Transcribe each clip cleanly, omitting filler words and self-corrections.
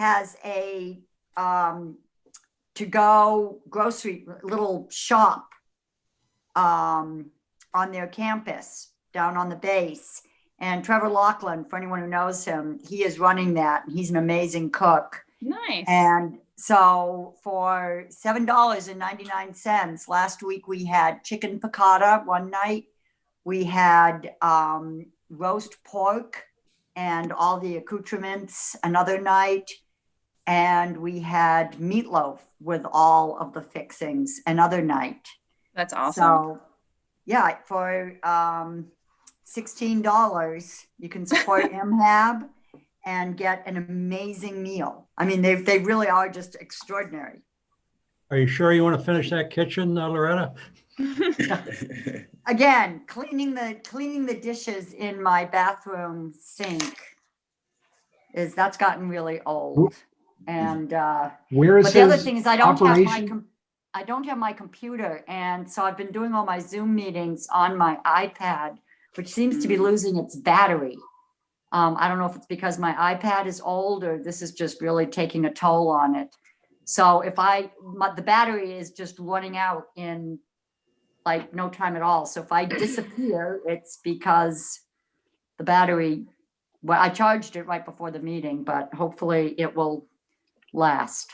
has a to-go grocery little shop on their campus down on the base. And Trevor Laughlin, for anyone who knows him, he is running that. He's an amazing cook. Nice. And so for $7.99, last week we had chicken piccata one night. We had roast pork and all the accoutrements another night. And we had meatloaf with all of the fixings another night. That's awesome. So yeah, for $16, you can support MHAB and get an amazing meal. I mean, they really are just extraordinary. Are you sure you want to finish that kitchen, Loretta? Again, cleaning the dishes in my bathroom sink that's gotten really old. And where is but the other his thing is I don't operation? have my computer, and so I've been doing all my Zoom meetings on my iPad, which seems to be losing its battery. I don't know if it's because my iPad is old or this is just really taking a toll on it. So if the battery is just running out in like no time at all. So if I disappear, it's because the battery, well, I charged it right before the meeting, but hopefully it will last.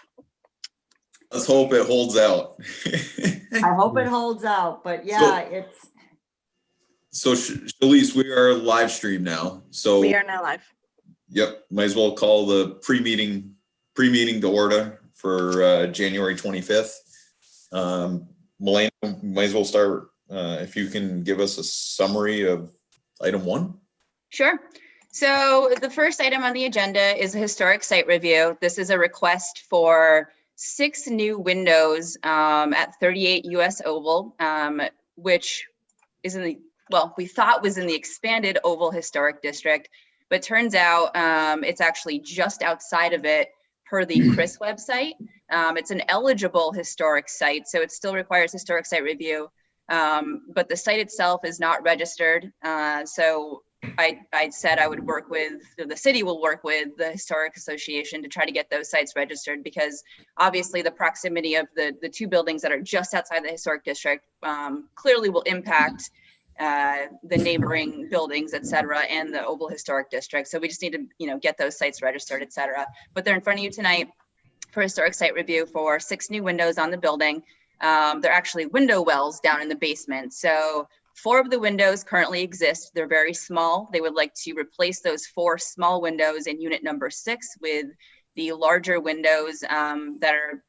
Let's hope it holds out. I hope it holds out, but yeah, So Shalice, we are live stream now. So We are now live. Yep, might as well call the pre-meeting to order for January 25th. Melanie, might as well start. If you can give us a summary of item 1. Sure. So the first item on the agenda is a historic site review. This is a request for 6 new windows at 38 US Oval, which is in the, well, we thought was in the expanded Oval Historic District, but turns out it's actually just outside of it per the CRIS website. It's an eligible historic site, so it still requires historic site review, but the site itself is not registered. So I said I would work with, the city will work with the Historic Association to try to get those sites registered, because obviously the proximity of the 2 buildings that are just outside the historic district clearly will impact the neighboring buildings, et cetera, and the Oval Historic District. So we just need to, get those sites registered, et cetera. But they're in front of you tonight for historic site review for 6 new windows on the building. They're actually window wells down in the basement. So 4 of the windows currently exist. They're very small. They would like to replace those 4 small windows in unit number 6 with the larger windows that are,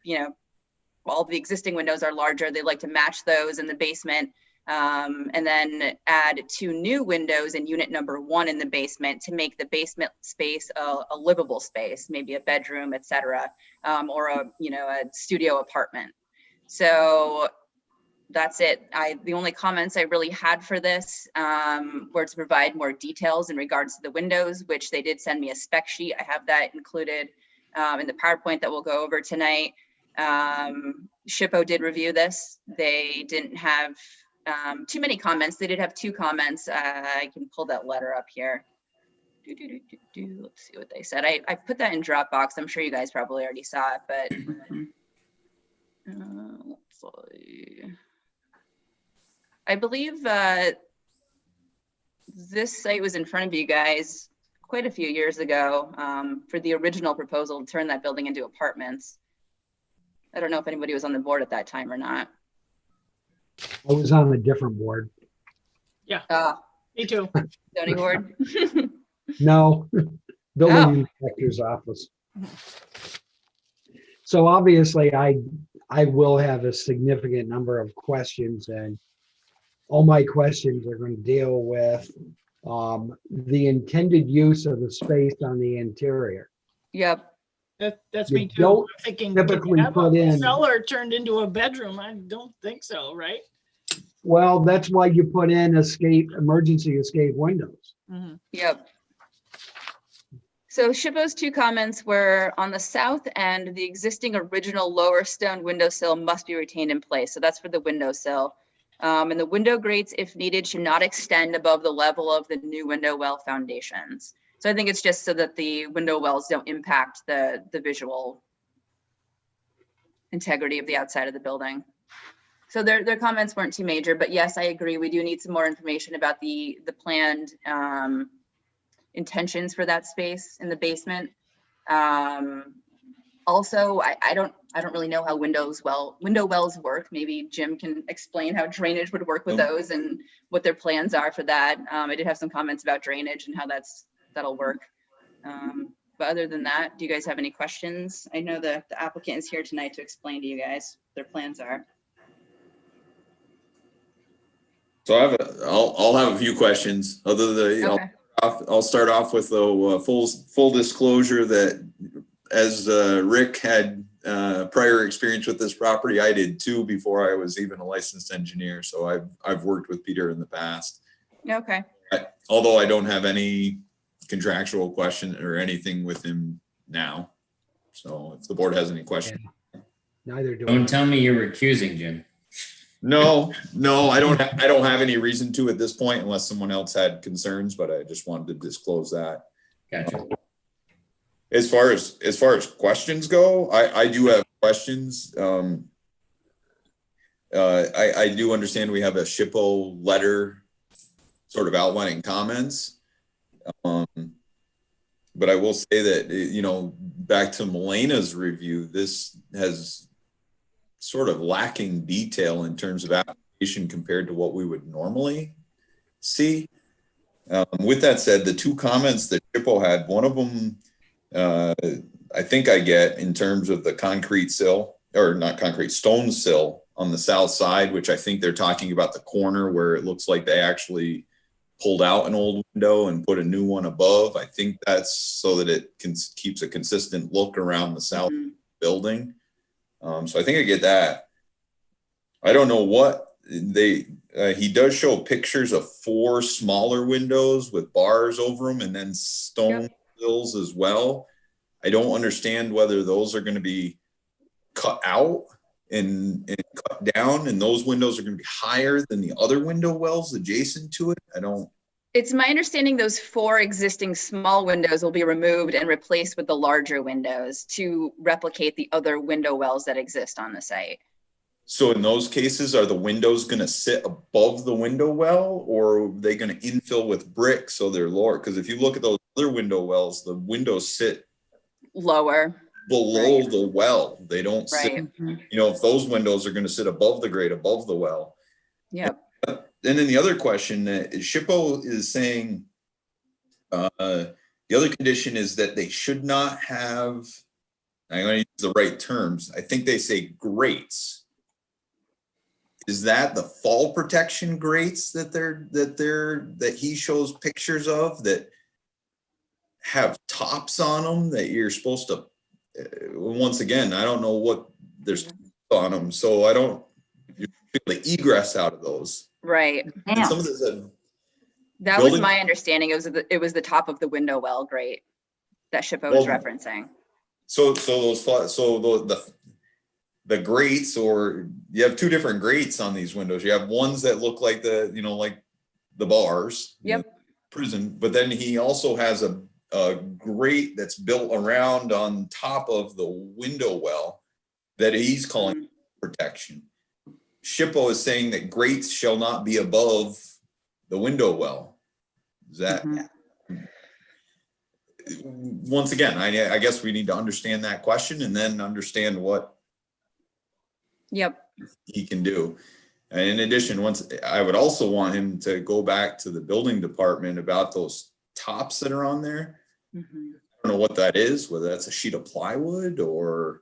all the existing windows are larger. They'd like to match those in the basement, and then add 2 new windows in unit number 1 in the basement to make the basement space a livable space, maybe a bedroom, et cetera, or a studio apartment. So that's it. The only comments I really had for this were to provide more details in regards to the windows, which they did send me a spec sheet. I have that included in the PowerPoint that we'll go over tonight. SHPO did review this. They didn't have too many comments. They did have 2 comments. I can pull that letter up here. Let's see what they said. I put that in Dropbox. I'm sure you guys probably already saw it, but let's see. I believe this site was in front of you guys quite a few years ago for the original proposal to turn that building into apartments. I don't know if anybody was on the board at that time or not. I was on a different board. Yeah, me too. Zoning board? No, building inspector's office. So obviously I will have a significant number of questions, and all my questions are going to deal with the intended use of the space on the interior. Yep. That's You me too. don't I'm thinking, typically have put a in- cellar turned into a bedroom. I don't think so, right? Well, that's why you put in emergency escape windows. Mhm. Yep. So SHPO's 2 comments were on the south end, the existing original lower stone windowsill must be retained in place. So that's for the windowsill. And the window grates, if needed, should not extend above the level of the new window well foundations. So I think it's just so that the window wells don't impact the visual integrity of the outside of the building. So their comments weren't too major, but yes, I agree. We do need some more information about the planned intentions for that space in the basement. Also, I don't really know how window wells work. Maybe Jim can explain how drainage would work with those and what their plans are for that. I did have some comments about drainage and how that'll work. But other than that, do you guys have any questions? I know the applicant is here tonight to explain to you guys what their plans are. So I'll have a few questions. Okay. I'll start off with the full disclosure that as Rick had prior experience with this property, I did too before I was even a licensed engineer. So I've worked with Peter in the past. Okay. Although I don't have any contractual question or anything with him now. So if the board has any questions. Neither do I. Don't tell me you're recusing, Jim. No, I don't have any reason to at this point unless someone else had concerns, but I just wanted to disclose that. Gotcha. As far as questions go, I do have questions. I do understand we have a SHPO letter sort of outlining comments. But I will say that, back to Melena's review, this has sort of lacking detail in terms of application compared to what we would normally see. With that said, the two comments that SHPO had, one of them, I think I get in terms of the concrete sill, or not concrete, stone sill on the south side, which I think they're talking about the corner where it looks like they actually pulled out an old window and put a new one above. I think that's so that it keeps a consistent look around the south building. So I think I get that. I don't know what he does show pictures of 4 smaller windows with bars over them and then stone sills as well. I don't understand whether those are going to be cut out and cut down, and those windows are going to be higher than the other window wells adjacent to it. It's my understanding those 4 existing small windows will be removed and replaced with the larger windows to replicate the other window wells that exist on the site. So in those cases, are the windows going to sit above the window well, or are they going to infill with brick so they're lower? Because if you look at those other window wells, the windows sit Lower. below the well. They don't sit, Right. if those windows are going to sit above the grade, above the well. Yep. Then the other question that SHPO is saying, the other condition is that they should not have, I'm going to use the right terms. I think they say grates. Is that the fall protection grates that he shows pictures of that have tops on them that you're supposed to, once again, I don't know what there's on them. So I don't, you're the egress out of those. Right. And some of this, That was building- my understanding. It was the top of the window well grate that SHPO was referencing. So the grates, or you have 2 different grates on these windows. You have ones that look like like the bars. Yep. Prison, but then he also has a grate that's built around on top of the window well that he's calling protection. SHPO is saying that grates shall not be above the window well. Is that? Once again, I guess we need to understand that question and then understand what Yep. he can do. And in addition, I would also want him to go back to the building department about those tops that are on there. I don't know what that is, whether that's a sheet of plywood or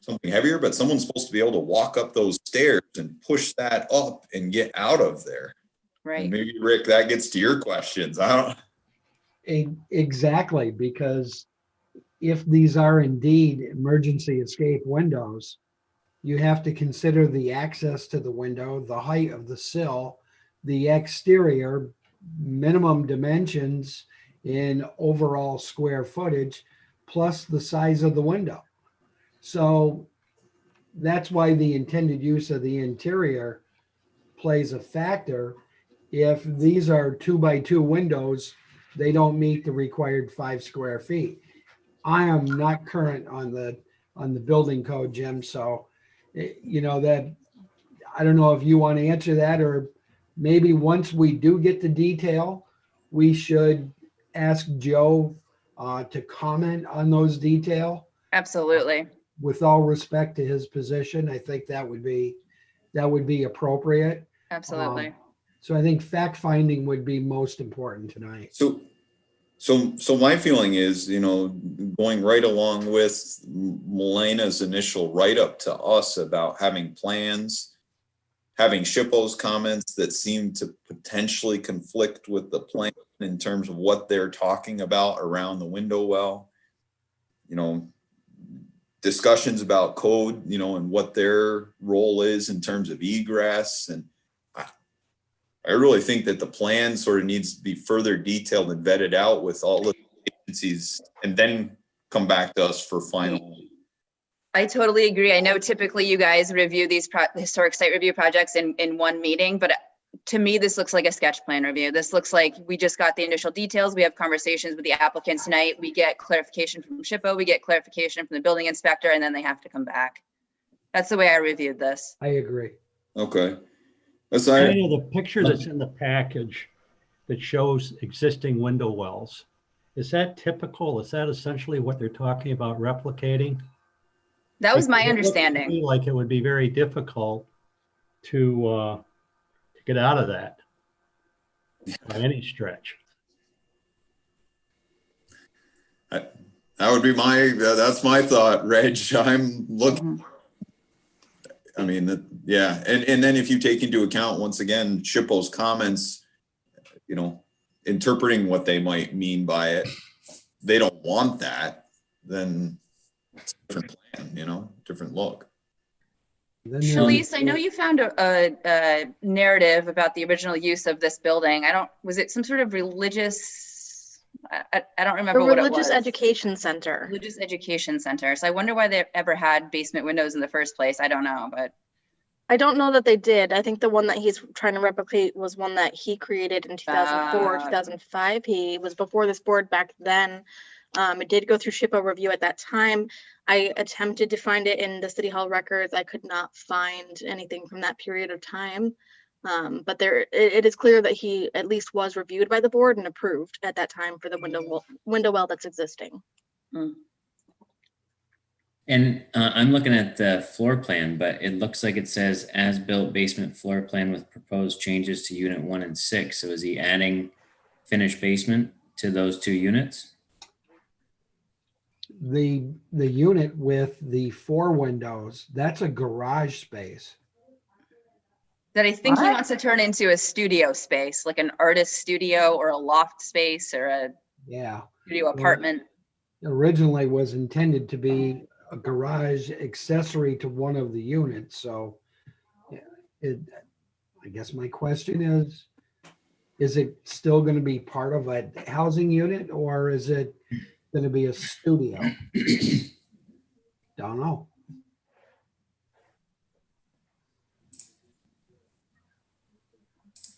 something heavier, but someone's supposed to be able to walk up those stairs and push that up and get out of there. Right. And maybe Rick, that gets to your questions. Exactly, because if these are indeed emergency escape windows, you have to consider the access to the window, the height of the sill, the exterior, minimum dimensions in overall square footage, plus the size of the window. So that's why the intended use of the interior plays a factor. If these are 2x2 windows they don't meet the required 5 square feet. I am not current on the building code, Jim, so, you know, that, I don't know if you want to answer that, or maybe once we do get the detail, we should ask Joe to comment on those detail. Absolutely. With all respect to his position, I think that would be appropriate. Absolutely. So I think fact finding would be most important tonight. So my feeling is, you know, going right along with Melena's initial write-up to us about having plans, having SHPO's comments that seem to potentially conflict with the plan in terms of what they're talking about around the window well, you know, discussions about code, you know, and what their role is in terms of egress. And I really think that the plan sort of needs to be further detailed and vetted out with all the agencies and then come back to us for final. I totally agree. I know typically you guys review these historic site review projects in one meeting, but to me, this looks like a sketch plan review. This looks like we just got the initial details. We have conversations with the applicants tonight. We get clarification from SHPO, we get clarification from the building inspector, and then they have to come back. That's the way I reviewed this. I agree. Okay. Any of the picture that's in the package that shows existing window wells, is that typical? Is that essentially what they're talking about replicating? That was my It looks to understanding. me like it would be very difficult to get out of that by any stretch. That would be that's my thought, Reg. I'm looking, I mean, yeah. And then if you take into account, once again, SHPO's comments, you know, interpreting what they might mean by it, they don't want that, then it's a different plan, you know, different look. Then Shalise, I know you found a narrative about the original use of this building. Was it some sort of religious, I don't remember what it was. Religious education center. Religious education center. So I wonder why they ever had basement windows in the first place. I don't know, but. I don't know that they did. I think the one that he's trying to replicate was one that he created in 2004, 2005. He was before this board back then. It did go through SHPO review at that time. I attempted to find it in the City Hall records. I could not find anything from that period of time. But it is clear that he at least was reviewed by the board and approved at that time for the window well that's existing. And I'm looking at the floor plan, but it looks like it says as-built basement floor plan with proposed changes to unit 1 and 6. So is he adding finished basement to those 2 units? The unit with the 4 windows, that's a garage space. That I think he What? wants to turn into a studio space, like an artist studio or a loft space or a Yeah. studio apartment. Originally was intended to be a garage accessory to one of the units, so I guess my question is it still going to be part of a housing unit, or is it going to be a studio? Don't know.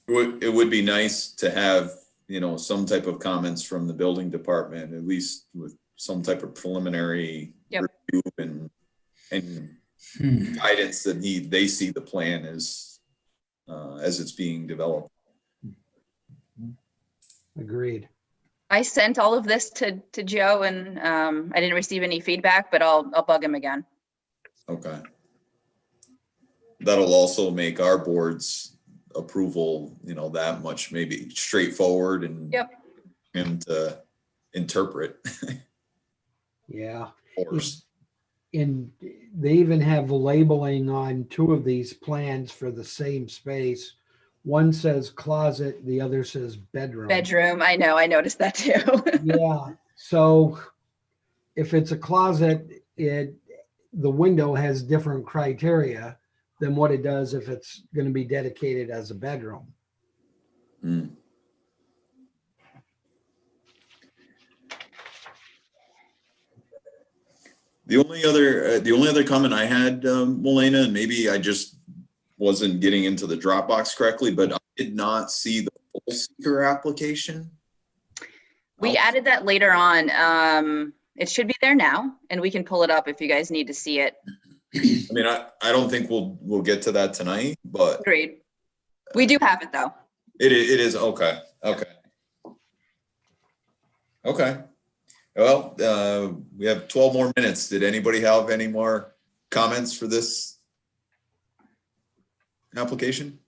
It would be nice to have, you know, some type of comments from the building department, at least with some type of preliminary review and guidance that they see the plan as it's being developed. Agreed. I sent all of this to Joe and I didn't receive any feedback, but I'll bug him again. Okay. That'll also make our board's approval, you know, that much maybe straightforward and to interpret. Yeah. Of course. And they even have labeling on 2 of these plans for the same space. One says closet, the other says bedroom. Bedroom, I know, I noticed that too. Yeah, so if it's a closet, the window has different criteria than what it does if it's going to be dedicated as a bedroom. Mm. The only other comment I had, Melena, and maybe I just wasn't getting into the Dropbox correctly, but I did not see the full seeker application. We added that later on. It should be there now, and we can pull it up if you guys need to see it. I mean, I don't think we'll get to that tonight, but Agreed. We do have it though. it is, okay, okay. Okay. Well, we have 12 more minutes. Did anybody have any more comments for this application?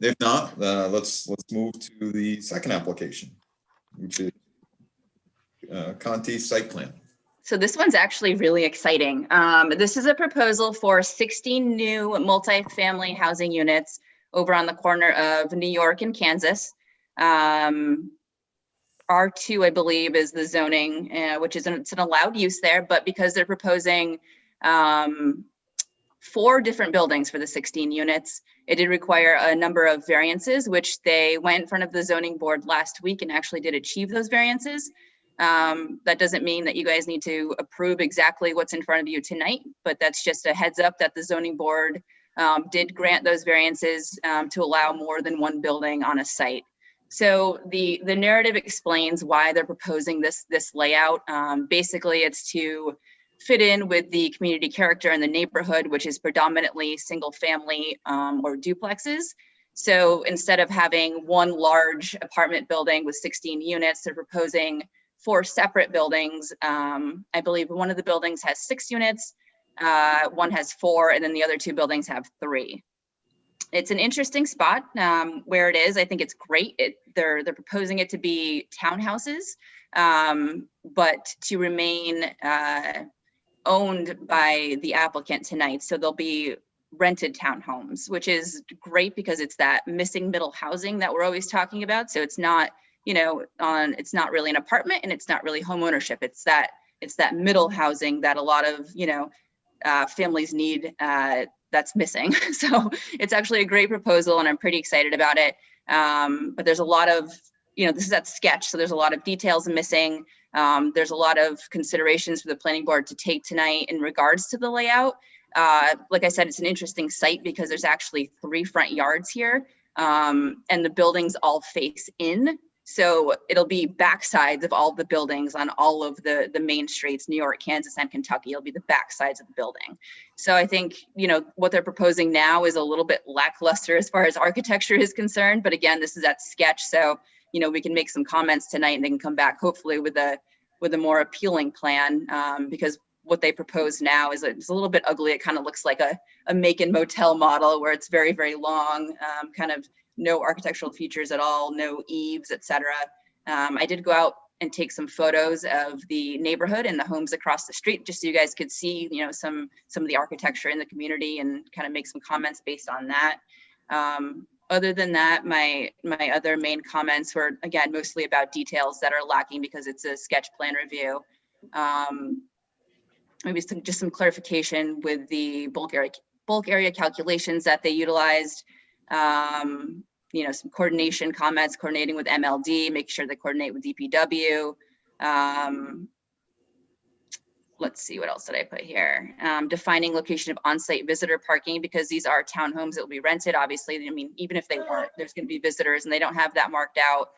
If not, let's move to the second application, which is Conti site plan. So this one's actually really exciting. This is a proposal for 16 new multifamily housing units over on the corner of New York and Kansas. R2, I believe, is the zoning, which is it's an allowed use there, but because they're proposing 4 different buildings for the 16 units, it did require a number of variances, which they went in front of the zoning board last week and actually did achieve those variances. That doesn't mean that you guys need to approve exactly what's in front of you tonight, but that's just a heads up that the zoning board did grant those variances to allow more than one building on a site. So the narrative explains why they're proposing this layout. Basically, it's to fit in with the community character in the neighborhood, which is predominantly single family or duplexes. So instead of having one large apartment building with 16 units, they're proposing 4 separate buildings. I believe one of the buildings has 6 units, one has 4, and then the other 2 buildings have 3. It's an interesting spot where it is. I think it's great. They're proposing it to be townhouses, but to remain owned by the applicant tonight. So they'll be rented townhomes, which is great because it's that missing middle housing that we're always talking about. So it's not, it's not really an apartment and it's not really home ownership. It's that middle housing that a lot of, families need that's missing. So it's actually a great proposal and I'm pretty excited about it. But there's a lot of, this is that sketch. So there's a lot of details missing. There's a lot of considerations for the planning board to take tonight in regards to the layout. Like I said, it's an interesting site because there's actually 3 front yards here and the buildings all face in. So it'll be backsides of all the buildings on all of the main streets, New York, Kansas, and Kentucky. It'll be the backsides of the building. So I think, what they're proposing now is a little bit lackluster as far as architecture is concerned. But again, this is that sketch. So, we can make some comments tonight and they can come back hopefully with a more appealing plan because what they propose now is it's a little bit ugly. It kind of looks like a Macon motel model where it's very, very long, kind of no architectural features at all, no eaves, etc. I did go out and take some photos of the neighborhood and the homes across the street, just so you guys could see, some of the architecture in the community and kind of make some comments based on that. Other than that, my other main comments were, again, mostly about details that are lacking because it's a sketch plan review. Maybe just some clarification with the bulk area calculations that they utilized. Some coordination comments, coordinating with MLD, make sure they coordinate with DPW. Let's see, what else did I put here? Defining location of on-site visitor parking, because these are townhomes that will be rented. Obviously, even if they weren't, there's going to be visitors and they don't have that marked out.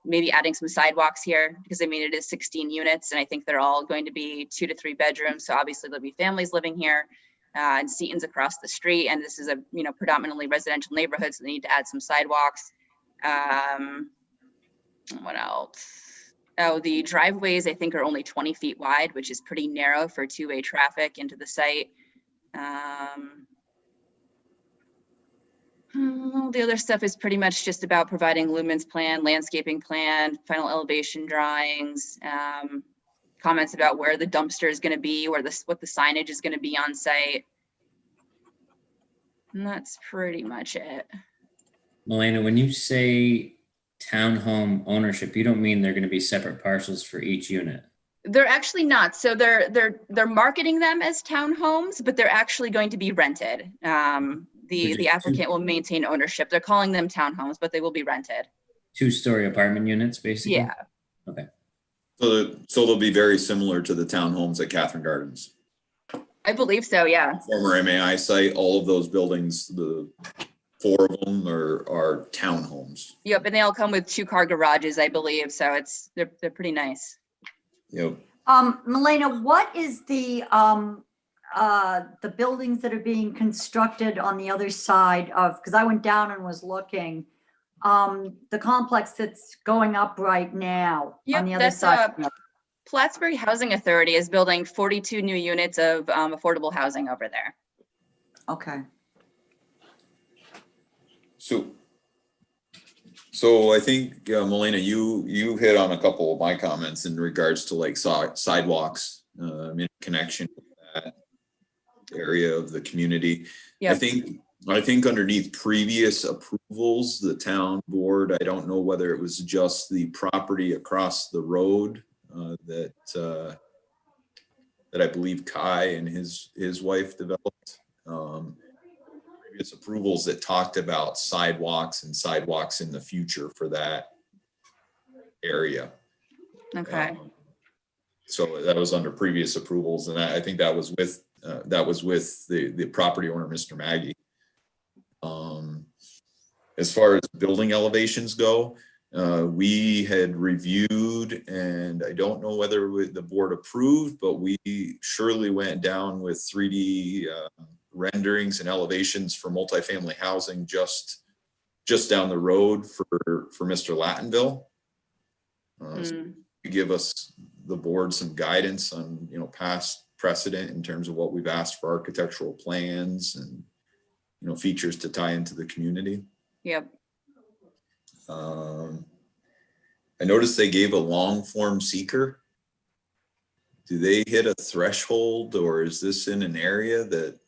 Maybe adding some sidewalks here because it is 16 units and I think they're all going to be 2 to 3 bedrooms. So obviously there'll be families living here. And Seaton's across the street, and this is a predominantly residential neighborhood, so they need to add some sidewalks. What else? Oh, the driveways I think are only 20 feet wide, which is pretty narrow for 2-way traffic into the site. The other stuff is pretty much just about providing lumens plan, landscaping plan, final elevation drawings. Comments about where the dumpster is going to be, what the signage is going to be on site. And that's pretty much it. Milena, when you say townhome ownership, you don't mean they're going to be separate parcels for each unit? They're actually not. So they're marketing them as townhomes, but they're actually going to be rented. The applicant will maintain ownership. They're calling them townhomes, but they will be rented. 2-story apartment units, basically? Yeah. Okay. So they'll be very similar to the townhomes at Catherine Gardens. I believe so, yeah. Former MAI site, all of those buildings, the 4 of them are townhomes. Yep, and they all come with 2-car garages, I believe, so they're pretty nice. You know, Milena, what is the buildings that are being constructed on the other side of, because I went down and was looking, the complex that's going up right now Yep, on the other that's, side? Plattsburgh Housing Authority is building 42 new units of affordable housing over there. Okay. So I think, Melina, you hit on a couple of my comments in regards to like sidewalks, in connection with that area of the community. Yeah. I think underneath previous approvals, the town board, I don't know whether it was just the property across the road that I believe Kai and his wife developed. Previous approvals that talked about sidewalks in the future for that area. Okay. So that was under previous approvals, and I think that was with the property owner, Mr. Maggie. As far as building elevations go, we had reviewed, and I don't know whether the board approved, but we surely went down with 3D renderings and elevations for multifamily housing just down the road for Mr. Lattenville. So to give us, the board, some guidance on, past precedent in terms of what we've asked for architectural plans and, features to tie into the community. Yep. I noticed they gave a long form seeker. Do they hit a threshold, or is this in an area that?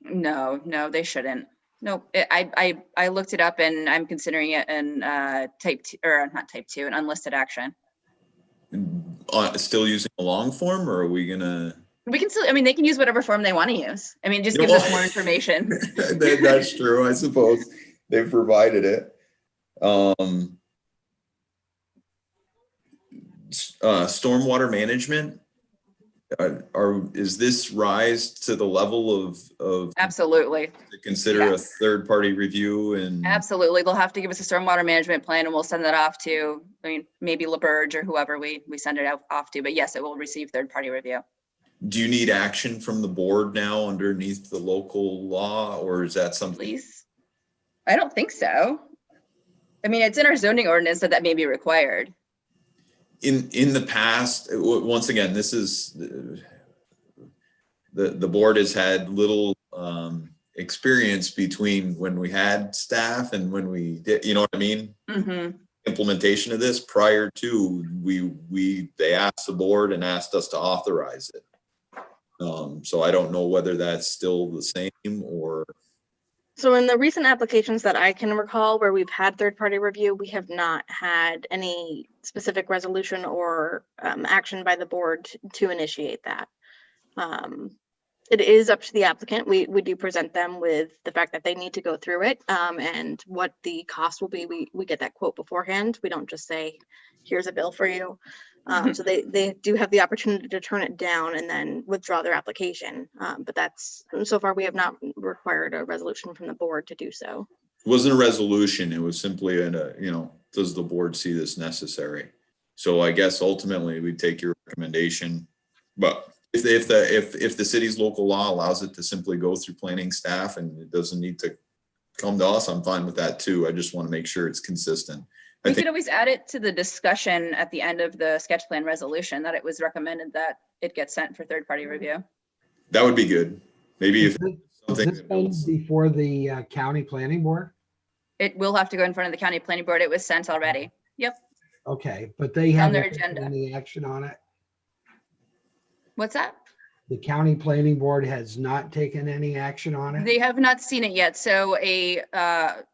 No, they shouldn't. Nope. I looked it up and I'm considering it an type 2, or not type 2, an unlisted action. Still using a long form, or are we gonna? We can still, they can use whatever form they want to use. It just gives us more information. That's true, I suppose. They've provided it. Stormwater management. Is this rise to the level of Absolutely. to consider Yes. a third-party review? And Absolutely. They'll have to give us a stormwater management plan and we'll send that off to, maybe LaBerge or whoever we send it off to, but yes, it will receive third-party review. do you need action from the board now underneath the local law, or is that something? Please? I don't think so. It's in our zoning ordinance that may be required. In the past, once again, this is the board has had little experience between when we had staff and when we did, you know what I mean? Mm-hmm. Implementation of this prior to they asked the board and asked us to authorize it. So I don't know whether that's still the same or. So in the recent applications that I can recall where we've had third-party review, we have not had any specific resolution or action by the board to initiate that. It is up to the applicant. We do present them with the fact that they need to go through it and what the cost will be. We get that quote beforehand. We don't just say, here's a bill for you. So they do have the opportunity to turn it down and then withdraw their application. But so far we have not required a resolution from the board to do so. It wasn't a resolution. It was simply does the board see this necessary? So I guess ultimately we take your recommendation, but if the city's local law allows it to simply go through planning staff and it doesn't need to come to us, I'm fine with that too. I just want to make sure it's consistent. We could always add it to the discussion at the end of the sketch plan resolution that it was recommended that it gets sent for third-party review. That would be good. Maybe if Has something. this been before the county planning board? It will have to go in front of the county planning board. It was sent already. Yep. Okay, but they On their haven't taken agenda. any action on it? What's that? The county planning board has not taken any action on it? They have not seen it yet. So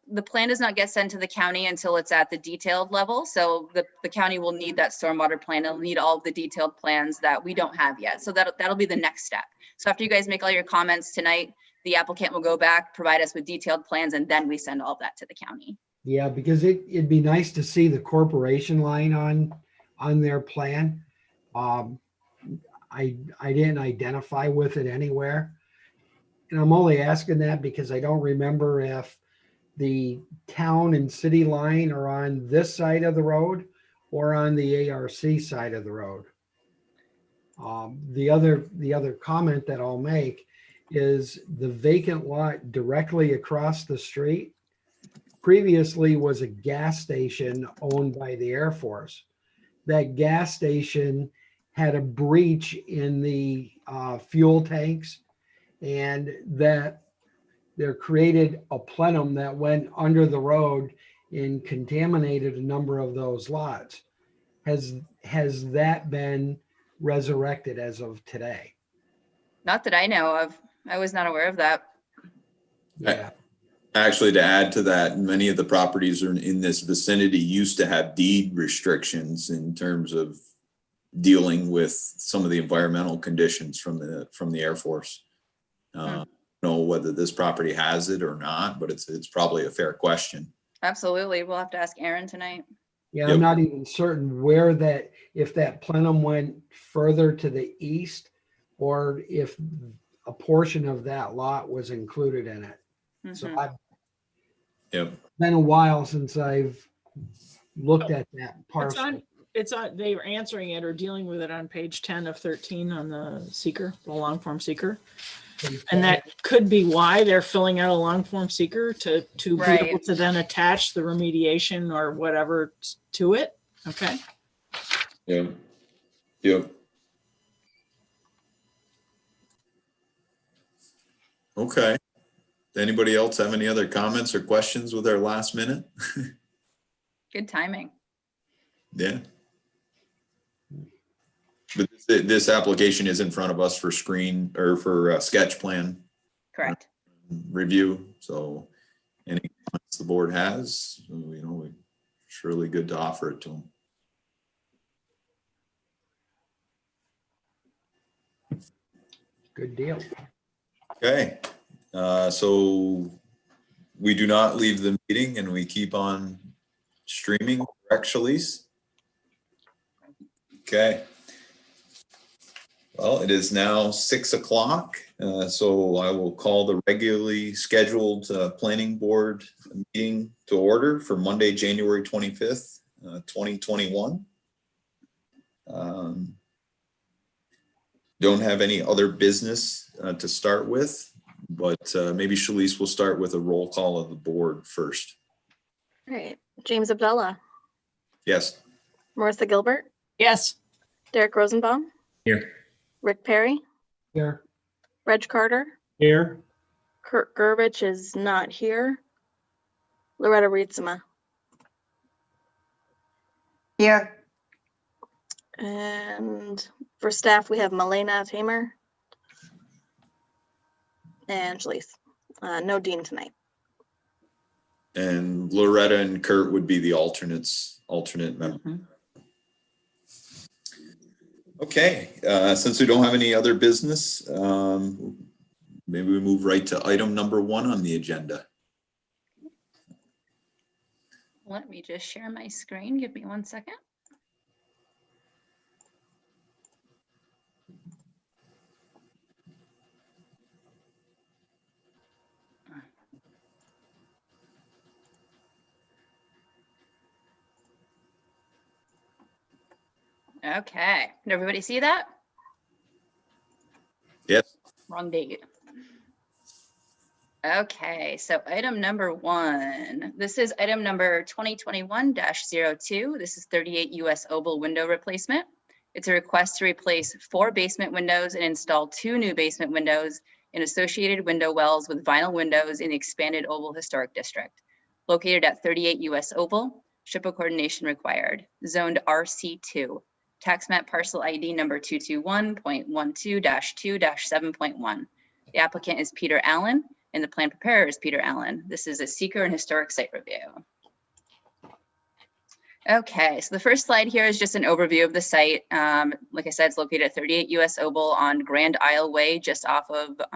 the plan does not get sent to the county until it's at the detailed level. So the county will need that stormwater plan. It'll need all of the detailed plans that we don't have yet. So that'll be the next step. So after you guys make all your comments tonight, the applicant will go back, provide us with detailed plans, and then we send all of that to the county. Yeah, because it'd be nice to see the corporation line on their plan. I didn't identify with it anywhere. And I'm only asking that because I don't remember if the town and city line are on this side of the road or on the ARC side of the road. The other comment that I'll make is the vacant lot directly across the street previously was a gas station owned by the Air Force. That gas station had a breach in the fuel tanks, and that there created a plenum that went under the road and contaminated a number of those lots. Has that been resurrected as of today? Not that I know of. I was not aware of that. Yeah. Actually, to add to that, many of the properties are in this vicinity used to have deed restrictions in terms of dealing with some of the environmental conditions from the Air Force. I don't know whether this property has it or not, but it's probably a fair question. Absolutely. We'll have to ask Aaron tonight. Yeah, Yep. I'm not even certain where that, if that plenum went further to the east or if a portion of that lot was included in it. So Mhm. I've Yep. been a while since I've looked at that parcel. It's on, they were answering it or dealing with it on page 10 of 13 on the seeker, the long form seeker. And that could be why they're filling out a long form seeker to be able Right. to then attach the remediation or whatever to it. Okay. Yep. Yep. Okay. Anybody else have any other comments or questions with our last minute? Good timing. Yeah. But this application is in front of us for screen or for sketch plan Correct. review. So any comments the board has, we're surely good to offer it to them. Good deal. Okay. So we do not leave the meeting and we keep on streaming, correct, Shalice? Okay. Well, it is now 6 o'clock, so I will call the regularly scheduled planning board meeting to order for Monday, January 25th, 2021. Don't have any other business to start with, but maybe Shalice will start with a roll call of the board first. All right. James Abdullah, Yes. Marissa Gilbert, Yes. Derek Rosenbaum, Here. Rick Perry, Here. Reg Carter, Here, Kurt Gerbich is not here. Loretta Rietzema. Here, And for staff, we have Milena Tamer and Shalice. No Dean tonight. And Loretta and Kurt would be the alternate member. Mhm. Okay, since we don't have any other business, maybe we move right to item number 1 on the agenda. Let me just share my screen. Give me 1 second. Okay, did everybody see that? Yes. Wrong date. Okay, so item number 1, this is item number 2021-02. This is 38 US Oval window replacement. It's a request to replace 4 basement windows and install 2 new basement windows in associated window wells with vinyl windows in the expanded Oval Historic District. Located at 38 US Oval, SHPO coordination required, zoned RC2. Tax map parcel ID number 221.12-2-7.1. The applicant is Peter Allen and the plan preparer is Peter Allen. This is a seeker and historic site review. Okay, so the first slide here is just an overview of the site. Like I said, it's located at 38 US Oval on Grand Isle Way, just off of the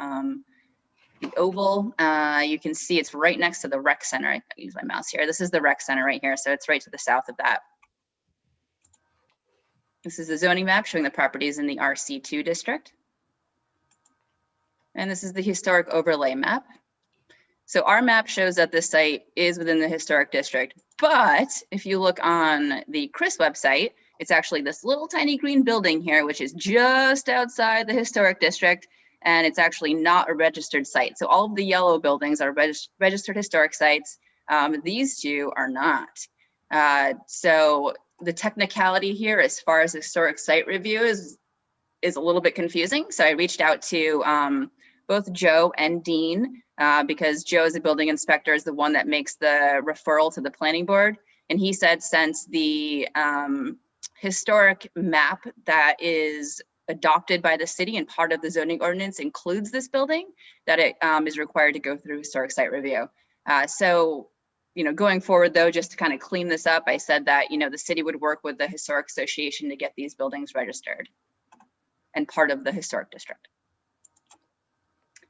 Oval. You can see it's right next to the rec center. I use my mouse here. This is the rec center right here. So it's right to the south of that. This is the zoning map showing the properties in the RC2 district. And this is the historic overlay map. So our map shows that this site is within the historic district, but if you look on the Chris website, it's actually this little tiny green building here, which is just outside the historic district, and it's actually not a registered site. So all of the yellow buildings are registered historic sites. These two are not. So the technicality here as far as historic site review is a little bit confusing. So I reached out to both Joe and Dean because Joe as a building inspector is the one that makes the referral to the planning board. And he said since the historic map that is adopted by the city and part of the zoning ordinance includes this building, that it is required to go through historic site review. So, you know, going forward though, just to kind of clean this up, I said that, you know, the city would work with the Historic Association to get these buildings registered and part of the historic district.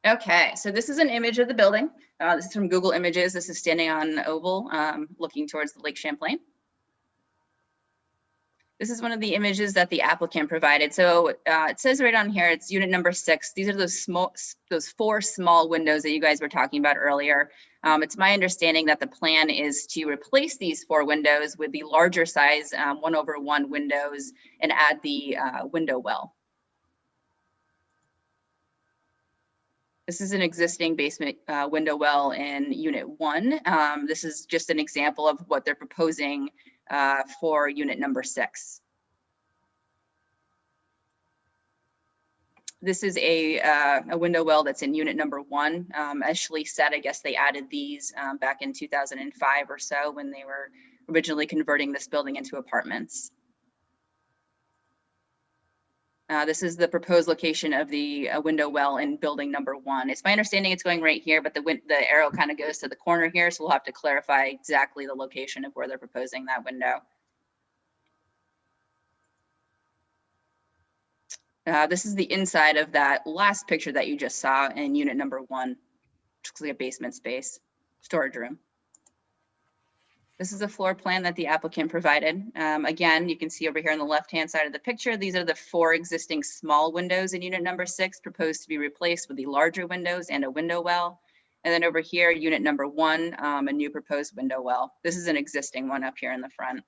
Okay, so this is an image of the building. This is from Google Images. This is standing on Oval, looking towards the Lake Champlain. This is one of the images that the applicant provided. So it says right on here, it's unit number 6. These are those 4 small windows that you guys were talking about earlier. It's my understanding that the plan is to replace these 4 windows with the larger size 1/1 windows and add the window well. This is an existing basement window well in unit 1. This is just an example of what they're proposing for unit number 6. This is a window well that's in unit number 1. As Shalice said, I guess they added these back in 2005 or so when they were originally converting this building into apartments. This is the proposed location of the window well in building number 1. It's my understanding it's going right here, but the arrow kind of goes to the corner here, so we'll have to clarify exactly the location of where they're proposing that window. This is the inside of that last picture that you just saw in unit number 1, which looks like a basement space, storage room. This is a floor plan that the applicant provided. Again, you can see over here on the left-hand side of the picture, these are the 4 existing small windows in unit number 6 proposed to be replaced with the larger windows and a window well. And then over here, unit number 1, a new proposed window well. This is an existing one up here in the front.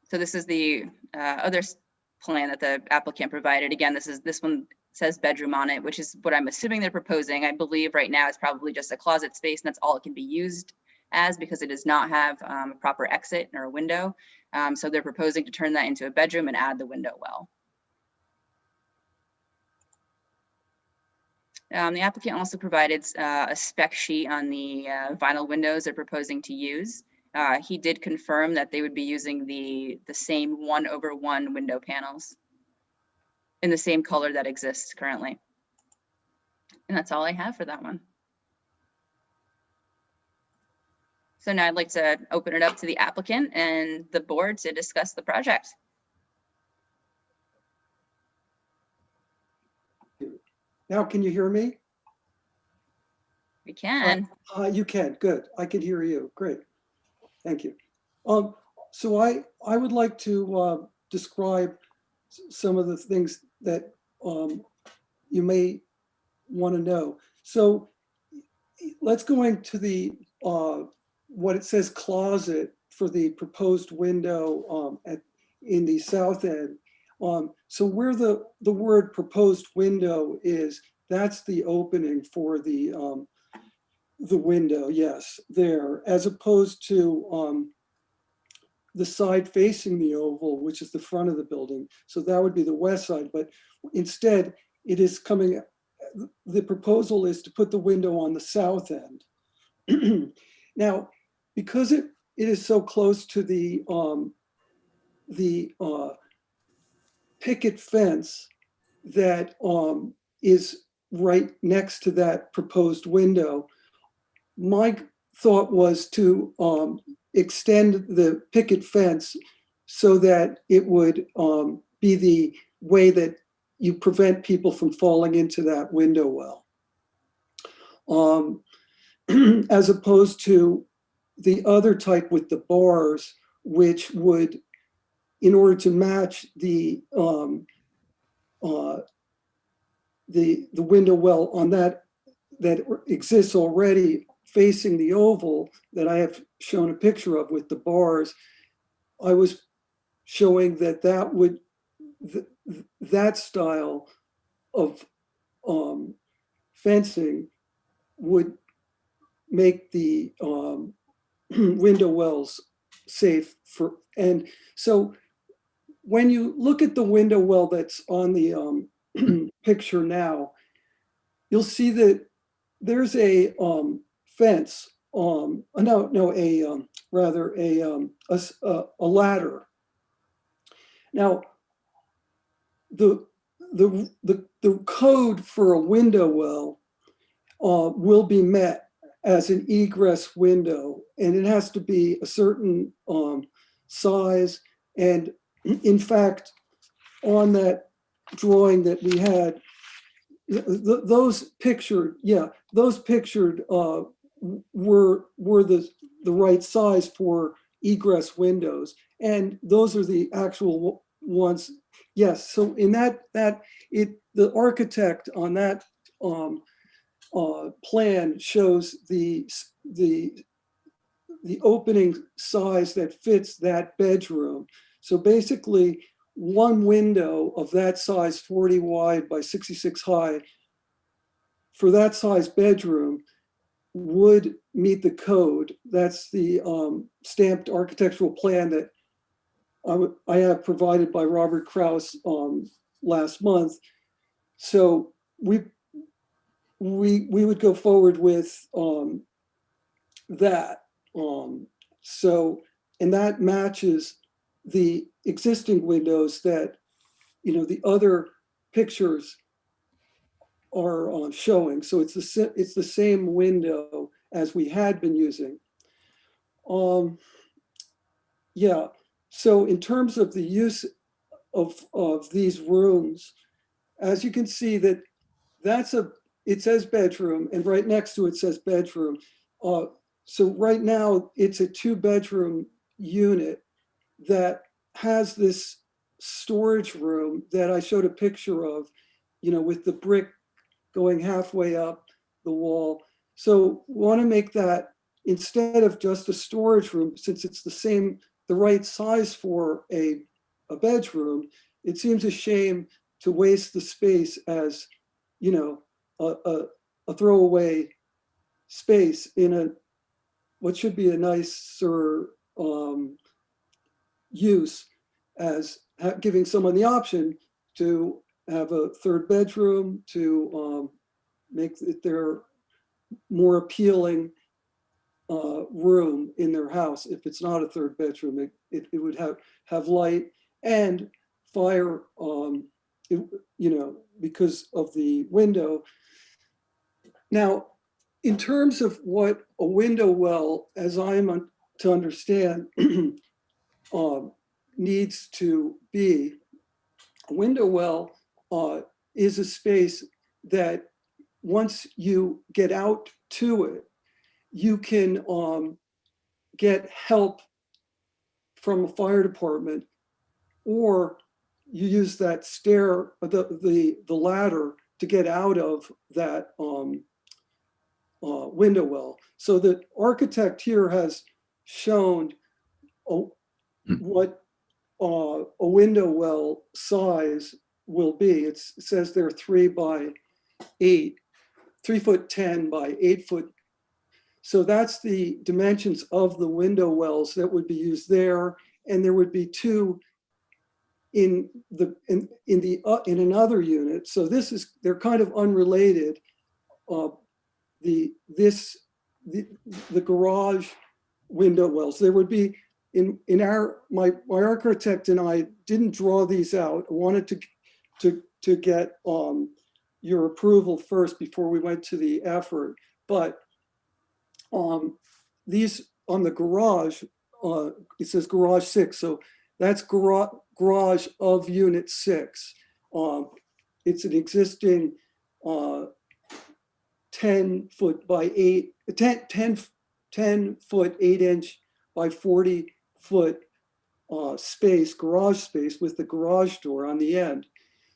So this is the other plan that the applicant provided. Again, this one says bedroom on it, which is what I'm assuming they're proposing. I believe right now it's probably just a closet space, and that's all it can be used as because it does not have a proper exit or a window. So they're proposing to turn that into a bedroom and add the window well. The applicant also provided a spec sheet on the vinyl windows they're proposing to use. He did confirm that they would be using the same 1/1 window panels in the same color that exists currently. And that's all I have for that one. So now I'd like to open it up to the applicant and the board to discuss the project. Now, can you hear me? We can. You can, good. I can hear you, great. Thank you. So I would like to describe some of the things that you may want to know. So let's go into the what it says closet for the proposed window in the south end. So where the word proposed window is, that's the opening for the window, yes, there, as opposed to the side facing the oval, which is the front of the building. So that would be the west side, but instead it is coming, the proposal is to put the window on the south end. Now, because it is so close to the picket fence that is right next to that proposed window, my thought was to extend the picket fence so that it would be the way that you prevent people from falling into that window well. As opposed to the other type with the bars, which would, in order to match the the window well on that exists already facing the oval that I have shown a picture of with the bars. I was showing that that style of fencing would make the window wells safe for, and so when you look at the window well that's on the picture now, you'll see that there's a fence, rather a ladder. Now, the code for a window well will be met as an egress window, and it has to be a certain size. And in fact, on that drawing that we had, those pictured were the right size for egress windows, and those are the actual ones. Yes, so in the architect on that plan shows the opening size that fits that bedroom. So basically, one window of that size, 40 wide by 66 high, for that size bedroom would meet the code. That's the stamped architectural plan that I have provided by Robert Kraus last month. So we would go forward with that. And that matches the existing windows that, the other pictures are showing. So it's the same window as we had been using. Yeah. So in terms of the use of these rooms, as you can see that it says bedroom, and right next to it says bedroom. So right now it's a 2-bedroom unit that has this storage room that I showed a picture of, with the brick going halfway up the wall. So want to make that, instead of just a storage room, since it's the right size for a bedroom, it seems a shame to waste the space as, a throwaway space in what should be a nicer use, as giving someone the option to have a 3rd bedroom, to make it their more appealing room in their house. If it's not a 3rd bedroom, it would have light and fire, because of the window. Now, in terms of what a window well, as I'm to understand, needs to be, a window well is a space that once you get out to it, you can get help from a fire department, or you use that the ladder to get out of that window well. So the architect here has shown what a window well size will be. It says they're 3 by 8, 3'10" by 8 foot. So that's the dimensions of the window wells that would be used there, and there would be 2 in another unit. So they're kind of unrelated. The garage window wells, there would be my architect and I didn't draw these out. I wanted to get your approval first before we went to the effort. But these on the garage, it says garage 6. So that's garage of unit 6. It's an existing 10 foot by 8, 10 foot 8 inch by 40 foot space, garage space with the garage door on the end.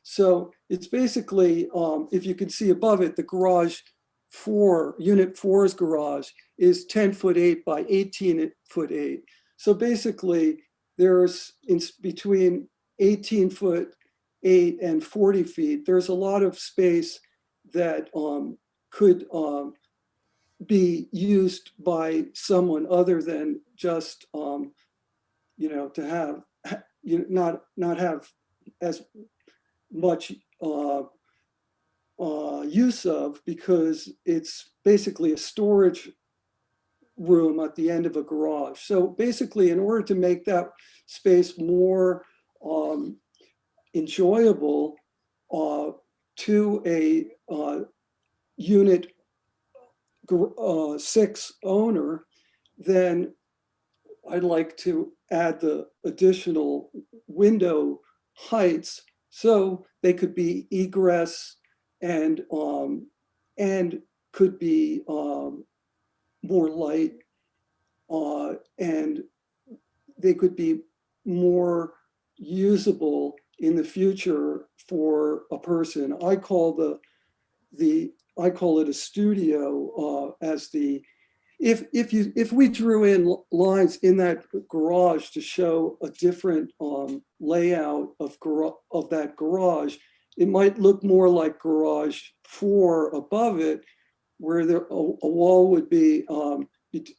So it's basically, if you can see above it, the garage 4, unit 4's garage is 10'8" by 18'8". So basically there's in between 18'8" and 40 feet, there's a lot of space that could be used by someone other than just, to have, not have as much use of, because it's basically a storage room at the end of a garage. So basically, in order to make that space more enjoyable to a unit 6 owner, then I'd like to add the additional window heights so they could be egress and could be more light, and they could be more usable in the future for a person. I call it a studio, as the, if we drew in lines in that garage to show a different layout of that garage, it might look more like garage 4 above it, where there a wall would be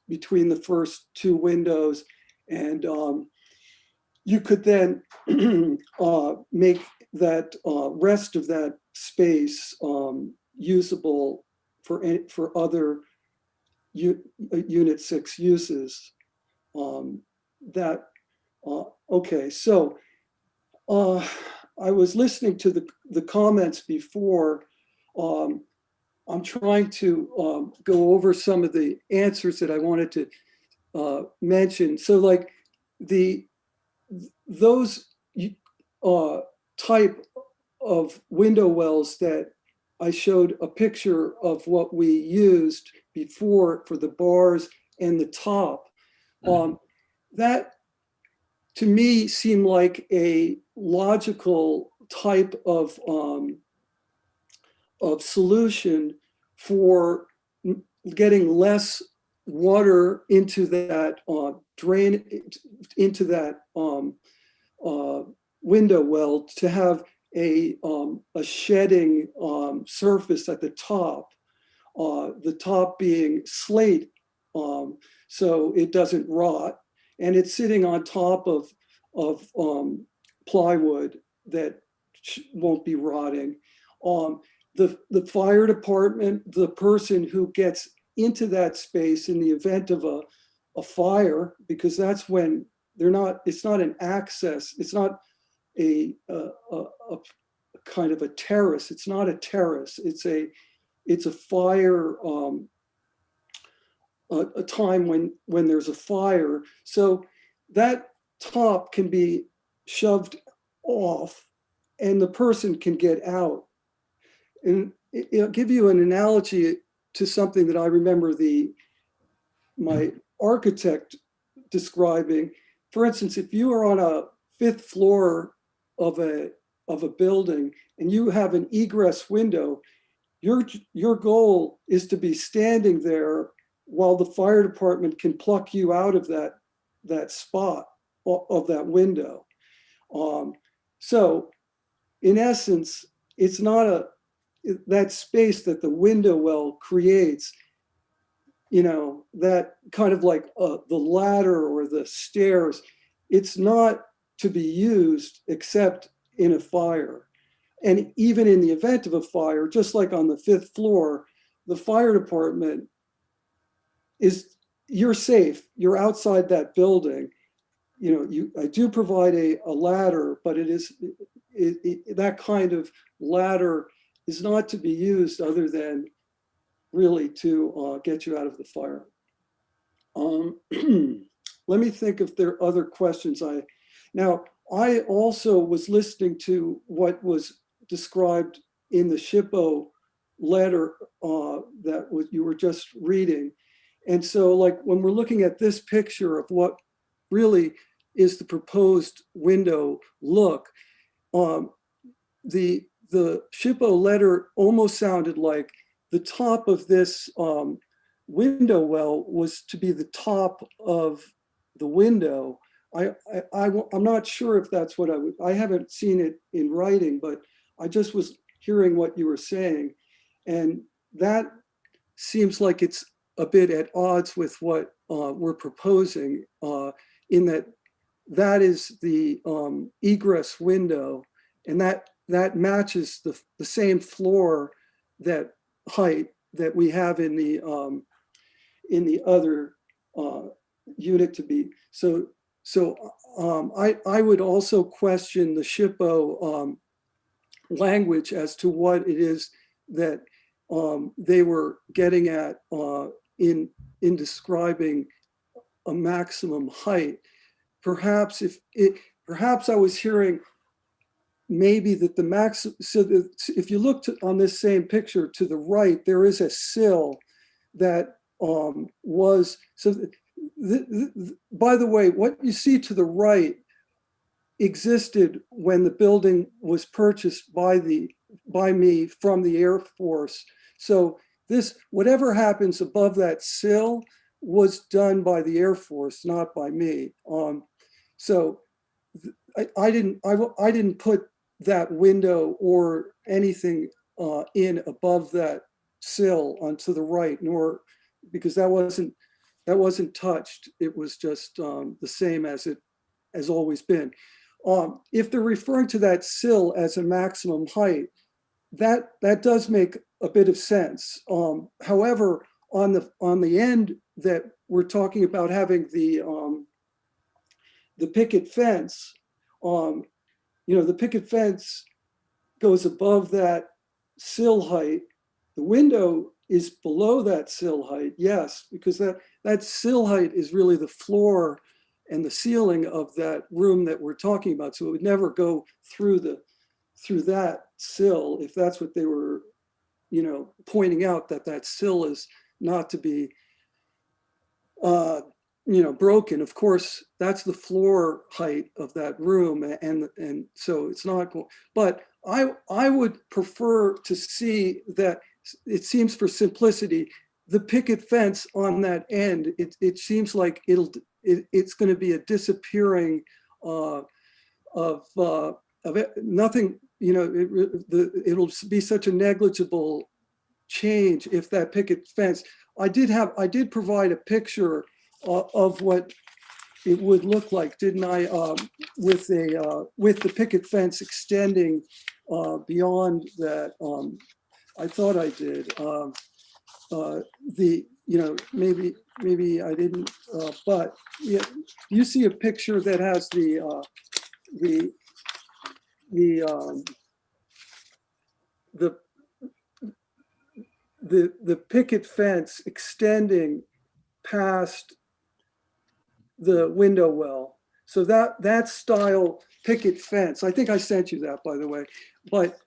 between the first 2 windows, and you could then make that rest of that space usable for other unit 6 uses. Okay, so I was listening to the comments before. I'm trying to go over some of the answers that I wanted to mention. So like those type of window wells that I showed a picture of what we used before for the bars and the top, that to me seemed like a logical type of solution for getting less water into that drain, into that window well, to have a shedding surface at the top being slate, so it doesn't rot, and it's sitting on top of plywood that won't be rotting. The fire department, the person who gets into that space in the event of a fire, because that's when it's not an access, it's not a kind of a terrace. It's not a terrace. It's a fire, a time when there's a fire. So that top can be shoved off and the person can get out. And I'll give you an analogy to something that I remember my architect describing. For instance, if you are on a 5th floor of a building and you have an egress window, your goal is to be standing there while the fire department can pluck you out of that spot of that window. So in essence, it's not that space that the window well creates, that kind of like the ladder or the stairs, it's not to be used except in a fire. And even in the event of a fire, just like on the 5th floor, the fire department you're safe, you're outside that building. I do provide a ladder, but that kind of ladder is not to be used other than really to get you out of the fire. Let me think if there are other questions. Now, I also was listening to what was described in the SHPO letter that you were just reading. And so like when we're looking at this picture of what really is the proposed window look, the SHPO letter almost sounded like the top of this window well was to be the top of the window. I'm not sure if that's what I haven't seen it in writing, but I just was hearing what you were saying. And that seems like it's a bit at odds with what we're proposing in that is the egress window, and that matches the same floor that height that we have in the other unit to be. So I would also question the SHPO language as to what it is that they were getting at in describing a maximum height. Perhaps perhaps I was hearing maybe that the max, so that if you look on this same picture to the right, there is a sill that was, so by the way, what you see to the right existed when the building was purchased by me from the Air Force. So this, whatever happens above that sill was done by the Air Force, not by me. So I didn't put that window or anything in above that sill onto the right, nor because that wasn't touched. It was just the same as it has always been. If they're referring to that sill as a maximum height, that does make a bit of sense. However, on the end that we're talking about having the picket fence, the picket fence goes above that sill height. The window is below that sill height, yes, because that sill height is really the floor and the ceiling of that room that we're talking about. So it would never go through that sill, if that's what they were, pointing out, that sill is not to be, broken. Of course, that's the floor height of that room, and so it's not. But I would prefer to see that. It seems, for simplicity, the picket fence on that end. It seems like it's going to be a disappearing of nothing. It'll be such a negligible change if that picket fence. I did provide a picture of what it would look like, didn't I? With the picket fence extending beyond that. I thought I did. Maybe I didn't, but yeah, you see a picture that has the picket fence extending past the window well. So that style picket fence, I think I sent you that, by the way, but